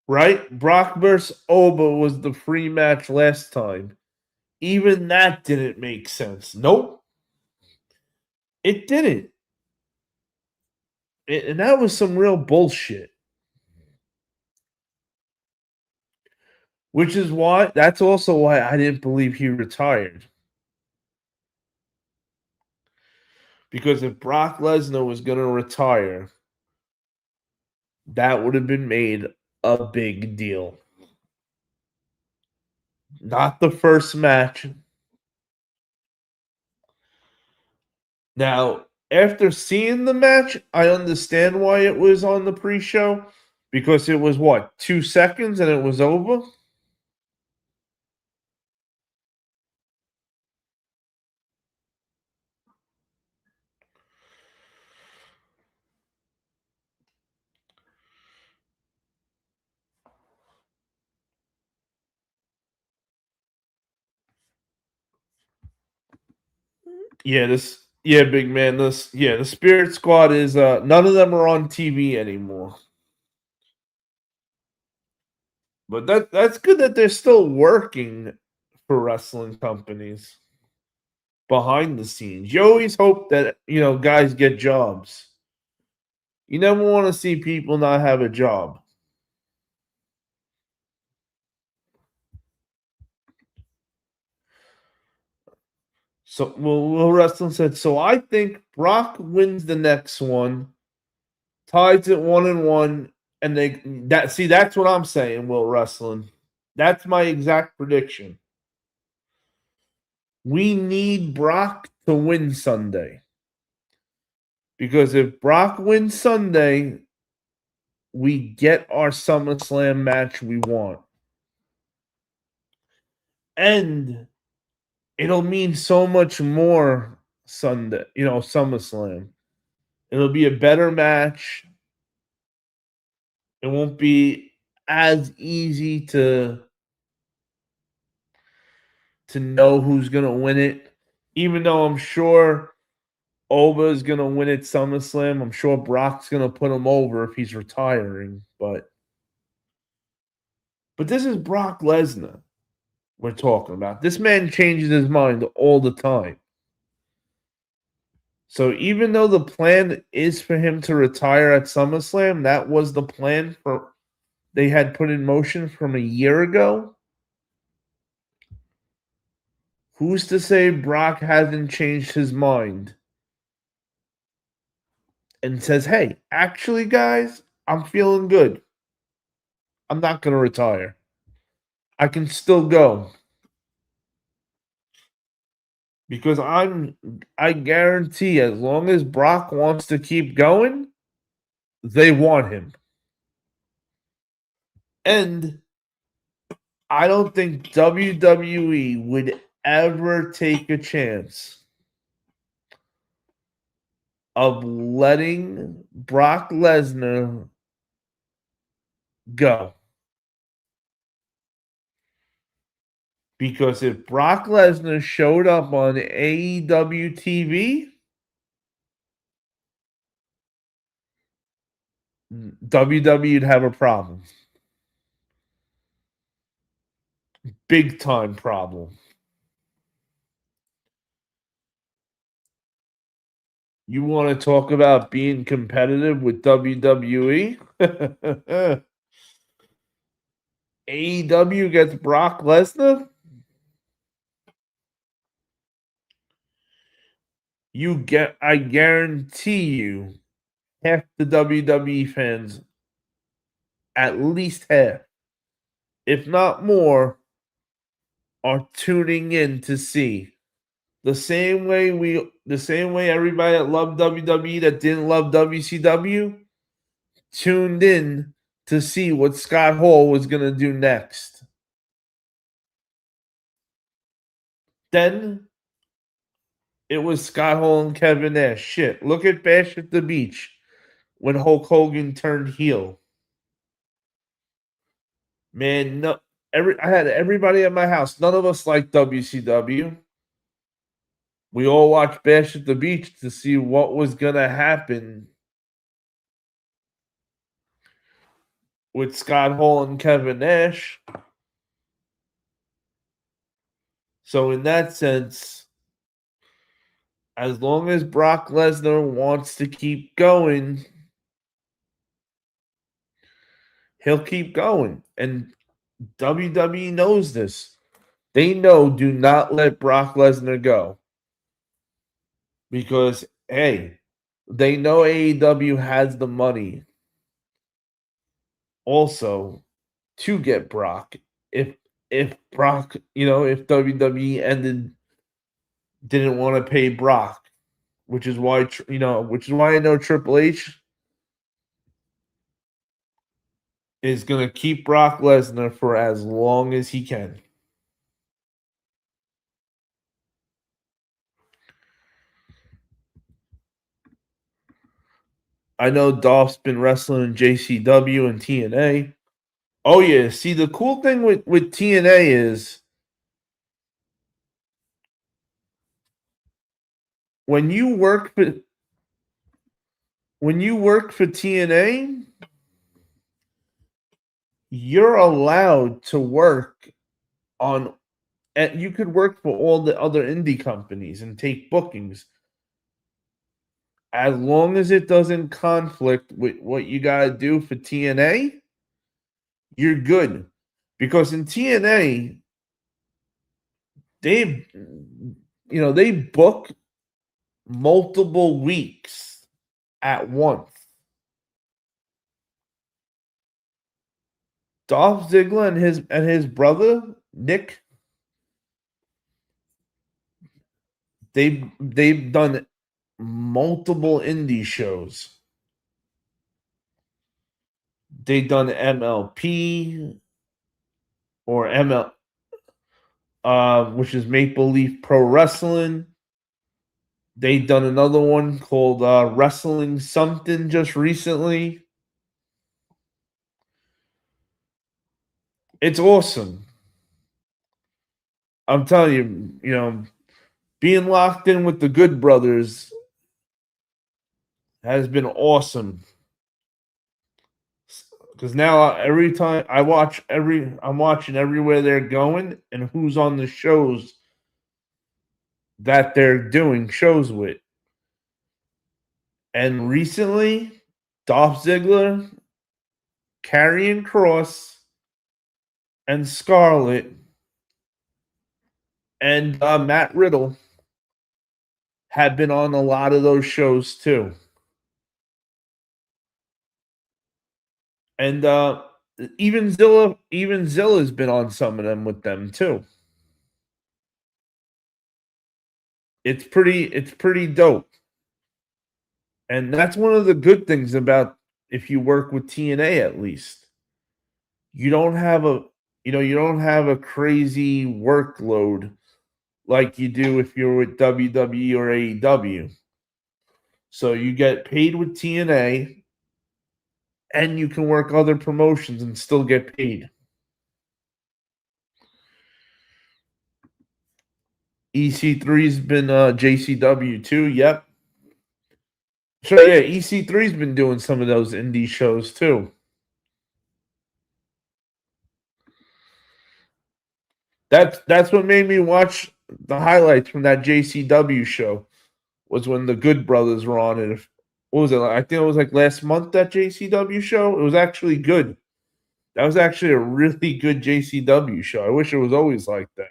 Right? Brock versus Oba was the free match last time. Even that didn't make sense. Nope. It didn't. And that was some real bullshit. Which is why, that's also why I didn't believe he retired. Because if Brock Lesnar was going to retire, that would have been made a big deal. Not the first match. Now, after seeing the match, I understand why it was on the pre-show. Because it was, 2 seconds and it was over? Big man. The Spirit Squad is none of them are on TV anymore. But that's good that they're still working for wrestling companies behind the scenes. You always hope that, guys get jobs. You never want to see people not have a job. So, Will Wrestling said, so I think Brock wins the next one, ties it 1-1, and that's what I'm saying, Will Wrestling. That's my exact prediction. We need Brock to win Sunday. Because if Brock wins Sunday, we get our SummerSlam match we want. And it'll mean so much more Sunday, SummerSlam. It'll be a better match. It won't be as easy to know who's going to win it. Even though I'm sure Oba is going to win at SummerSlam. I'm sure Brock's going to put him over if he's retiring. But this is Brock Lesnar we're talking about. This man changes his mind all the time. So even though the plan is for him to retire at SummerSlam, that was the plan they had put in motion from a year ago. Who's to say Brock hasn't changed his mind and says, hey, actually, guys, I'm feeling good. I'm not going to retire. I can still go. Because I guarantee as long as Brock wants to keep going, they want him. And I don't think WWE would ever take a chance of letting Brock Lesnar go. Because if Brock Lesnar showed up on AEW TV, WWE would have a problem. Big time problem. You want to talk about being competitive with WWE? AEW gets Brock Lesnar? I guarantee you, half the WWE fans, at least half, if not more, are tuning in to see. The same way everybody that loved WWE that didn't love WCW tuned in to see what Scott Hall was going to do next. Then it was Scott Hall and Kevin Nash. Shit, look at Bash at the Beach when Hulk Hogan turned heel. Man, no, I had everybody at my house. None of us liked WCW. We all watched Bash at the Beach to see what was gonna happen with Scott Hall and Kevin Nash. So in that sense, as long as Brock Lesnar wants to keep going, he'll keep going. And WWE knows this. They know, do not let Brock Lesnar go. Because, hey, they know AEW has the money also to get Brock. If Brock, if WWE didn't want to pay Brock, which is why I know Triple H is going to keep Brock Lesnar for as long as he can. I know Dolph's been wrestling in JCW and TNA. Oh yeah, see the cool thing with TNA is when you work for TNA, you're allowed to work on and you could work for all the other indie companies and take bookings as long as it doesn't conflict with what you got to do for TNA. You're good because in TNA they book multiple weeks at once. Dolph Ziggler and his brother Nick, they've done multiple indie shows. They've done MLP or ML, which is Maple Leaf Pro Wrestling. They've done another one called Wrestling Something just recently. It's awesome. I'm telling you, being locked in with the Good Brothers has been awesome. Because now every time I'm watching everywhere they're going and who's on the shows that they're doing shows with. And recently, Dolph Ziggler, Karrion Kross, and Scarlett, and Matt Riddle have been on a lot of those shows too. And even Zilla's been on some of them with them too. It's pretty dope. And that's one of the good things about if you work with TNA at least. You don't have a crazy workload like you do if you're with WWE or AEW. So you get paid with TNA and you can work other promotions and still get paid. EC3's been JCW too. Yep. So yeah, EC3's been doing some of those indie shows too. That's what made me watch the highlights from that JCW show. Was when the Good Brothers were on it. What was it? I think it was like last month, that JCW show. It was actually good. That was actually a really good JCW show. I wish it was always like that.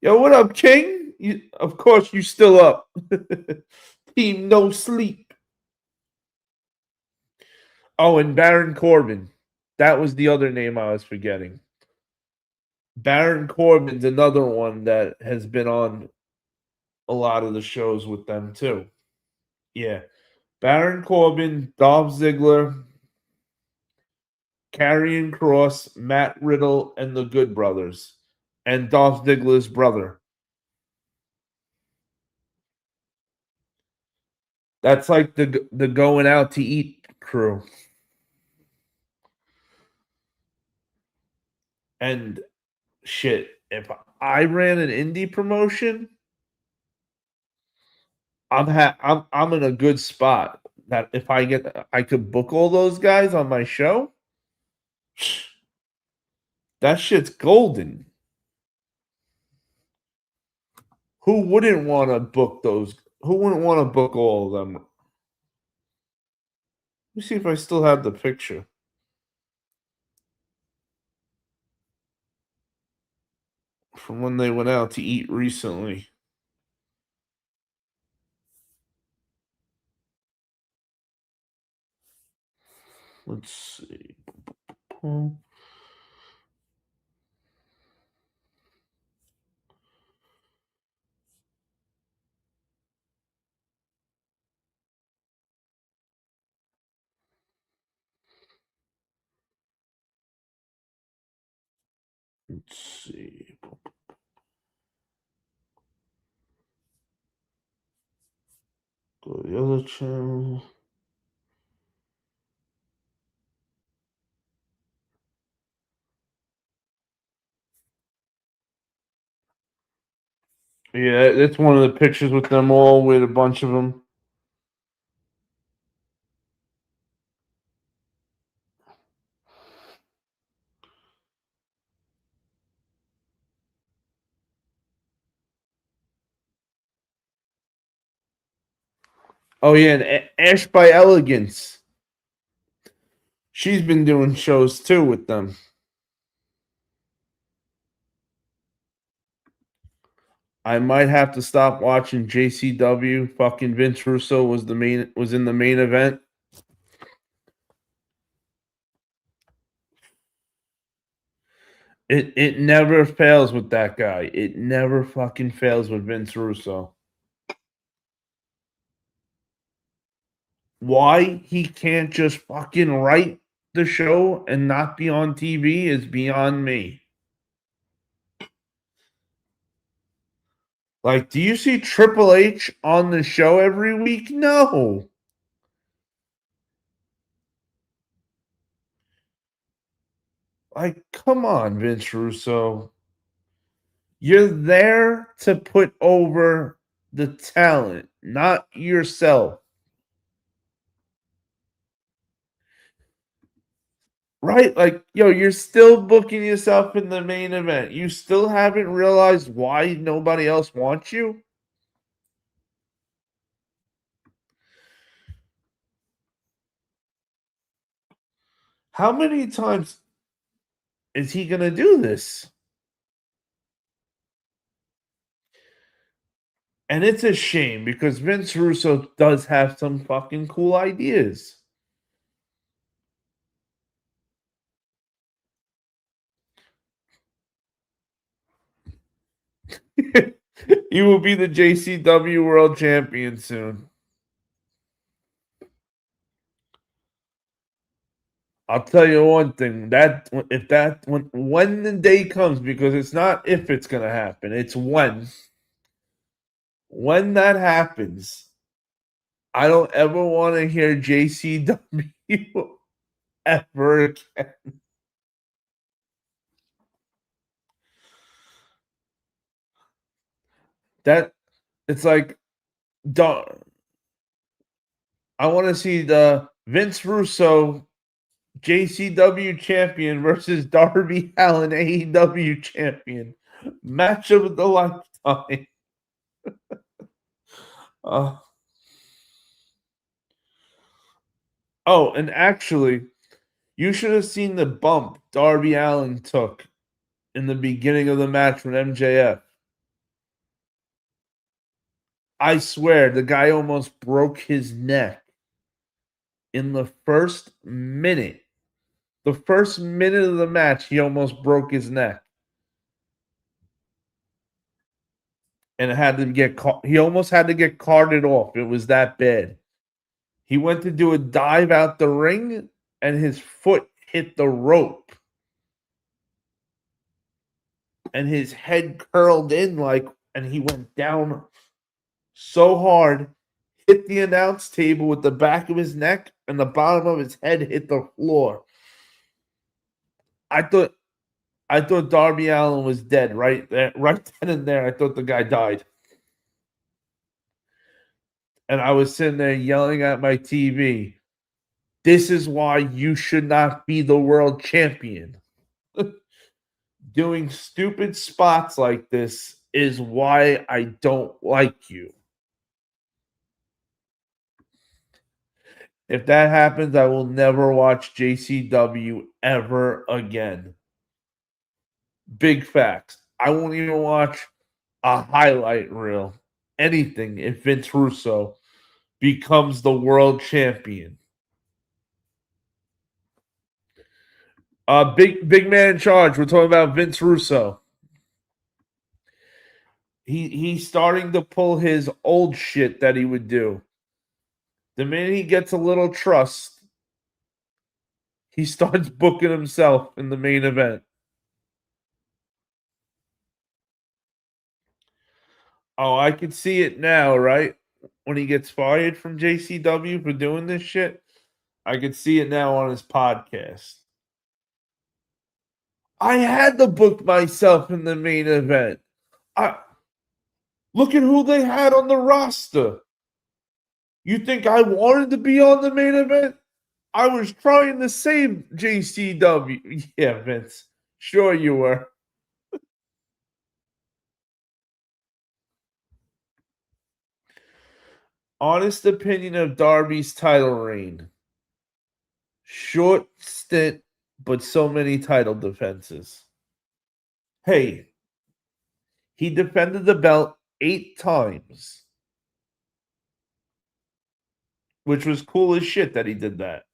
Yo, what up, King? Of course, you still up. Team No Sleep. Oh, and Baron Corbin. That was the other name I was forgetting. Baron Corbin's another one that has been on a lot of the shows with them too. Yeah. Baron Corbin, Dolph Ziggler, Karrion Kross, Matt Riddle, and the Good Brothers. and Dolph Ziggler's brother. That's like the going out to eat crew. And shit, if I ran an indie promotion, I'm in a good spot. That if I could book all those guys on my show, that shit's golden. Who wouldn't want to book those? Who wouldn't want to book all of them? Let me see if I still have the picture from when they went out to eat recently. Let's see. Let's see. Go to the other channel. Yeah, that's one of the pictures with them all, with a bunch of them. Oh yeah, and Ash by Elegance. She's been doing shows too with them. I might have to stop watching JCW. Fucking Vince Russo was in the main event. It never fails with that guy. It never fucking fails with Vince Russo. Why he can't just fucking write the show and not be on TV is beyond me. Like, do you see Triple H on the show every week? No. Like, come on, Vince Russo. You're there to put over the talent, not yourself. Right? Like, yo, you're still booking yourself in the main event. You still haven't realized why nobody else wants you? How many times is he going to do this? And it's a shame because Vince Russo does have some fucking cool ideas. He will be the JCW World Champion soon. I'll tell you one thing, that if that when the day comes, because it's not if it's gonna happen, it's when. When that happens, I don't ever want to hear JCW ever again. That it's like, I want to see the Vince Russo JCW champion versus Darby Allin AEW champion match of the lifetime. Uh, oh, and actually, you should have seen the bump Darby Allin took in the beginning of the match with MJF. I swear, the guy almost broke his neck in the first minute. The first minute of the match, he almost broke his neck. And it had to get he almost had to get carted off. It was that bad. He went to do a dive out the ring and his foot hit the rope. and his head curled in and he went down so hard, hit the announce table with the back of his neck, and the bottom of his head hit the floor. I thought Darby Allin was dead right there, right then and there. I thought the guy died. And I was sitting there yelling at my TV, this is why you should not be the world champion. Doing stupid spots like this is why I don't like you. If that happens, I will never watch JCW ever again. Big facts. I won't even watch a highlight reel, anything, if Vince Russo becomes the world champion. Big man in charge. We're talking about Vince Russo. He's starting to pull his old shit that he would do. The minute he gets a little trust, he starts booking himself in the main event. Oh, I can see it now, right? When he gets fired from JCW for doing this shit, I can see it now on his podcast. I had to book myself in the main event. Look at who they had on the roster. You think I wanted to be on the main event? I was trying to save JCW. Yeah, Vince. Sure you were. Honest opinion of Darby's title reign. Short stint, but so many title defenses. Hey, he defended the belt 8 times. Which was cool as shit that he did that.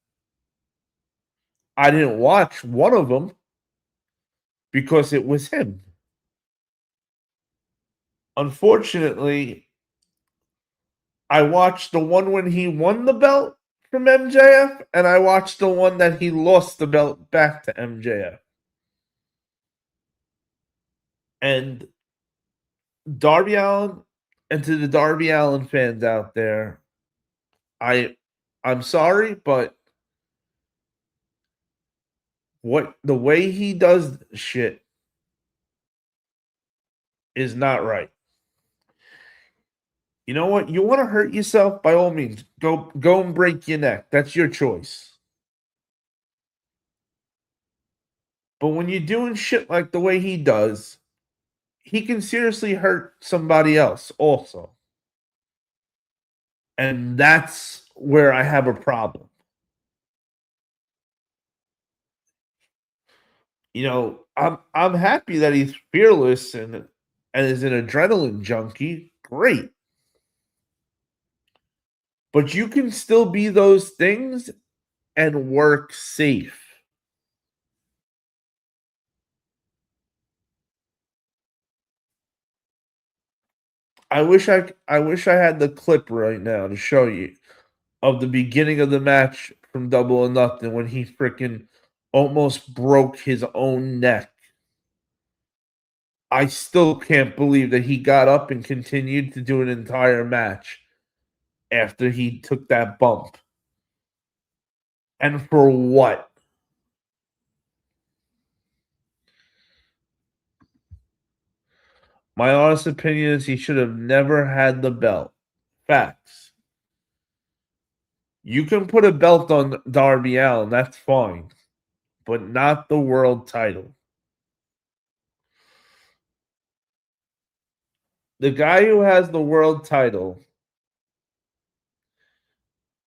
I didn't watch one of them because it was him. Unfortunately, I watched the one when he won the belt from MJF, and I watched the one that he lost the belt back to MJF. And Darby Allin, and to the Darby Allin fans out there, I'm sorry, but the way he does shit is not right. You know what? You want to hurt yourself? By all means, go and break your neck. That's your choice. But when you're doing shit like the way he does, he can seriously hurt somebody else also. And that's where I have a problem. You know, I'm happy that he's fearless and is an adrenaline junkie. Great. But you can still be those things and work safe. I wish I had the clip right now to show you of the beginning of the match from Double or Nothing when he freaking almost broke his own neck. I still can't believe that he got up and continued to do an entire match after he took that bump. And for what? My honest opinion is he should have never had the belt. Facts. You can put a belt on Darby Allin, that's fine, but not the world title. The guy who has the world title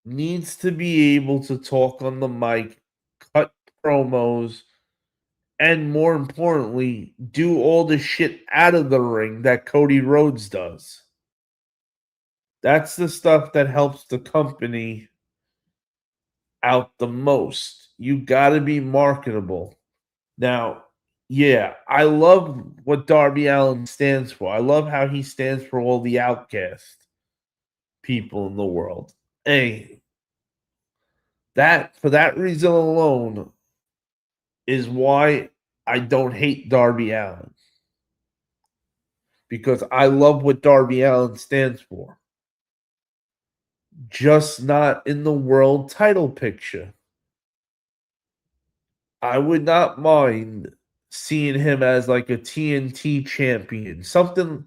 needs to be able to talk on the mic, cut promos, and more importantly, do all the shit out of the ring that Cody Rhodes does. That's the stuff that helps the company out the most. You got to be marketable. Now, yeah, I love what Darby Allin stands for. I love how he stands for all the outcast people in the world. Hey, that for that reason alone is why I don't hate Darby Allin. because I love what Darby Allin stands for. Just not in the world title picture. I would not mind seeing him as like a TNT champion. Something,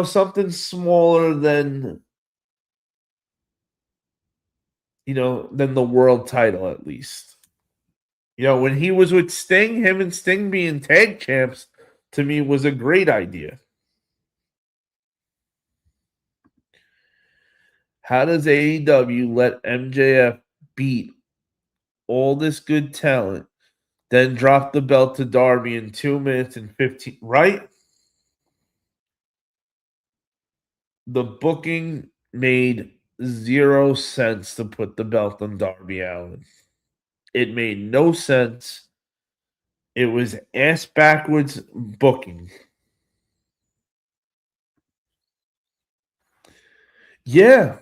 something smaller than, than the world title at least. When he was with Sting, him and Sting being tag champs, to me was a great idea. How does AEW let MJF beat all this good talent, then drop the belt to Darby in 2 minutes and 15, right? The booking made 0 sense to put the belt on Darby Allin. It made no sense. It was ass backwards booking. Yeah.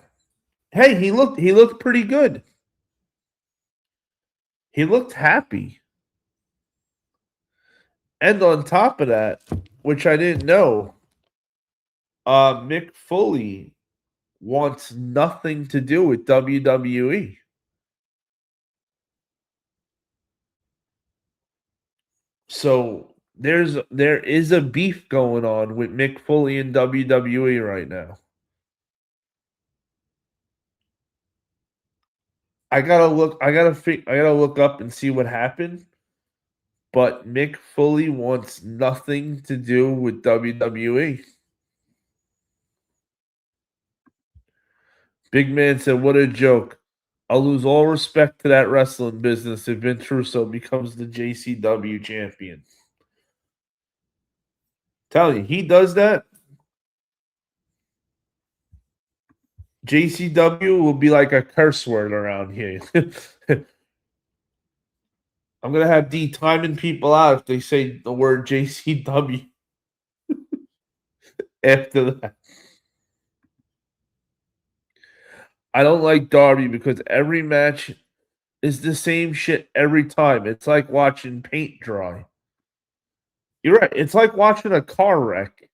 Hey, he looked pretty good. He looked happy. And on top of that, which I didn't know, Mick Foley wants nothing to do with WWE. So there is a beef going on with Mick Foley and WWE right now. I gotta look up and see what happened. But Mick Foley wants nothing to do with WWE. Big Man said, "What a joke! I'll lose all respect to that wrestling business if Vince Russo becomes the JCW champion." Tell you, he does that. JCW will be like a curse word around here. I'm gonna have D timing people out if they say the word JCW after that. I don't like Darby because every match is the same shit every time. It's like watching paint dry. You're right. It's like watching a car wreck.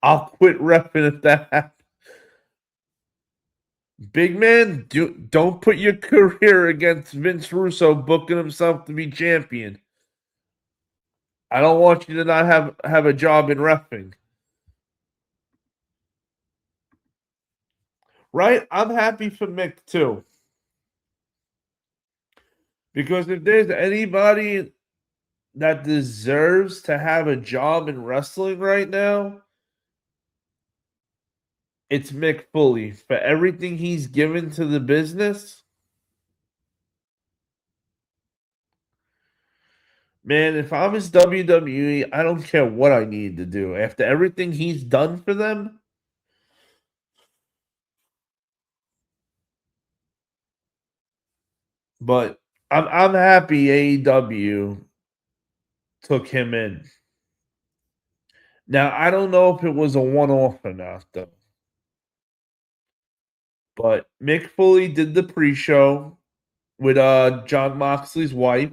I'll quit repping if that happens. Big Man, don't put your career against Vince Russo booking himself to be champion. I don't want you to not have a job in reffing. Right? I'm happy for Mick too. Because if there's anybody that deserves to have a job in wrestling right now, it's Mick Foley. For everything he's given to the business, man, if I was WWE, I don't care what I need to do. After everything he's done for them, but I'm happy AEW took him in. Now I don't know if it was a one-off or not, though. But Mick Foley did the pre-show with John Moxley's wife.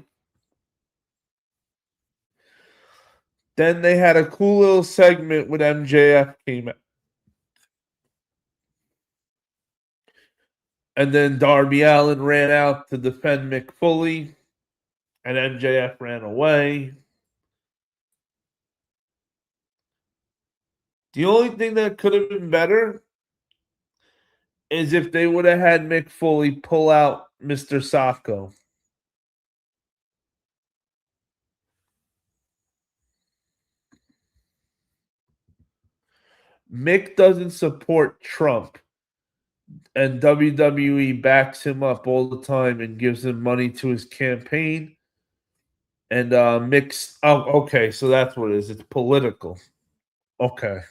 Then they had a cool little segment with MJF came out. And then Darby Allin ran out to defend Mick Foley, and MJF ran away. The only thing that could have been better is if they would have had Mick Foley pull out Mr. Sacco. Mick doesn't support Trump, and WWE backs him up all the time and gives him money to his campaign. And Mick's, oh, okay, so that's what it is. It's political. Okay.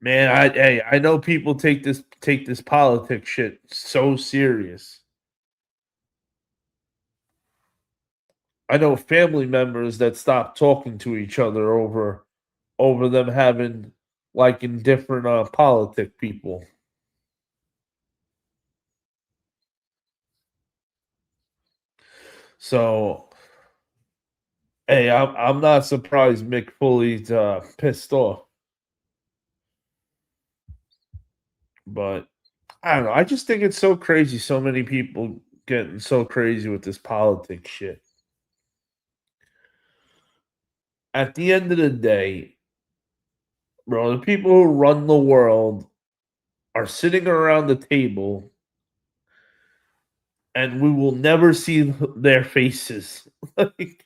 Man, I know people take this politics shit so serious. I know family members that stop talking to each other over them having like in different politic people. So, hey, I'm not surprised Mick Foley's pissed off. But I don't know. I just think it's so crazy. So many people getting so crazy with this politics shit. At the end of the day, bro, the people who run the world are sitting around the table and we will never see their faces. Like,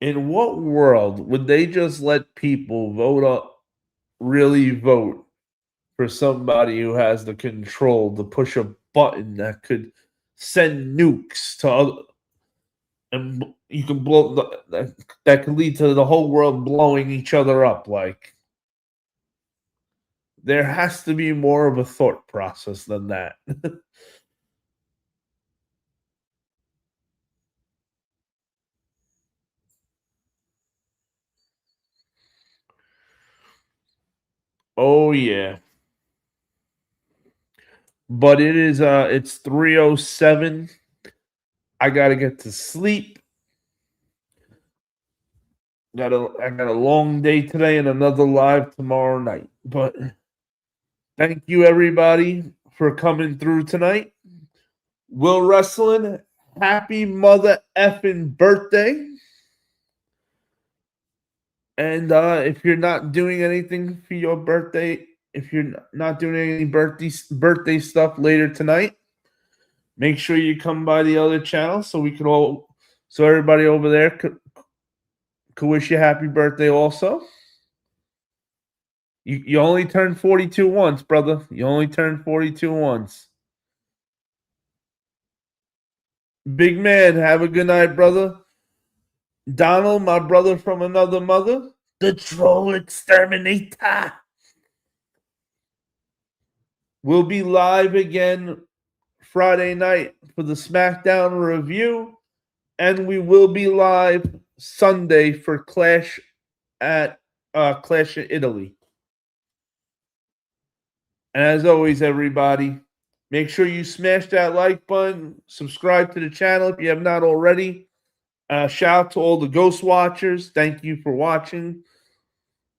in what world would they just let people really vote for somebody who has the control to push a button that could send nukes to other, and you can blow that could lead to the whole world blowing each other up? Like, there has to be more of a thought process than that. Oh yeah. But it's 3:07. I gotta get to sleep. I got a long day today and another live tomorrow night. But thank you everybody for coming through tonight. Will Wrestling, happy mother effing birthday. And if you're not doing anything for your birthday, if you're not doing any birthday stuff later tonight, make sure you come by the other channel so everybody over there could wish you happy birthday also. You only turn 42 once, brother. You only turn 42 once. Big man, have a good night, brother. Donald, my brother from another mother, the troll exterminator. We'll be live again Friday night for the SmackDown review, and we will be live Sunday for Clash in Italy. And as always, everybody, make sure you smash that like button, subscribe to the channel if you have not already. Shout out to all the Ghost Watchers. Thank you for watching.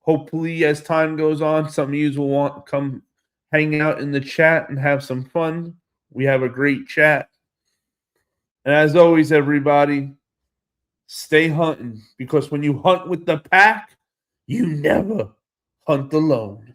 Hopefully, as time goes on, some of you will want to come hang out in the chat and have some fun. We have a great chat. And as always, everybody, stay hunting, because when you hunt with the pack, you never hunt alone.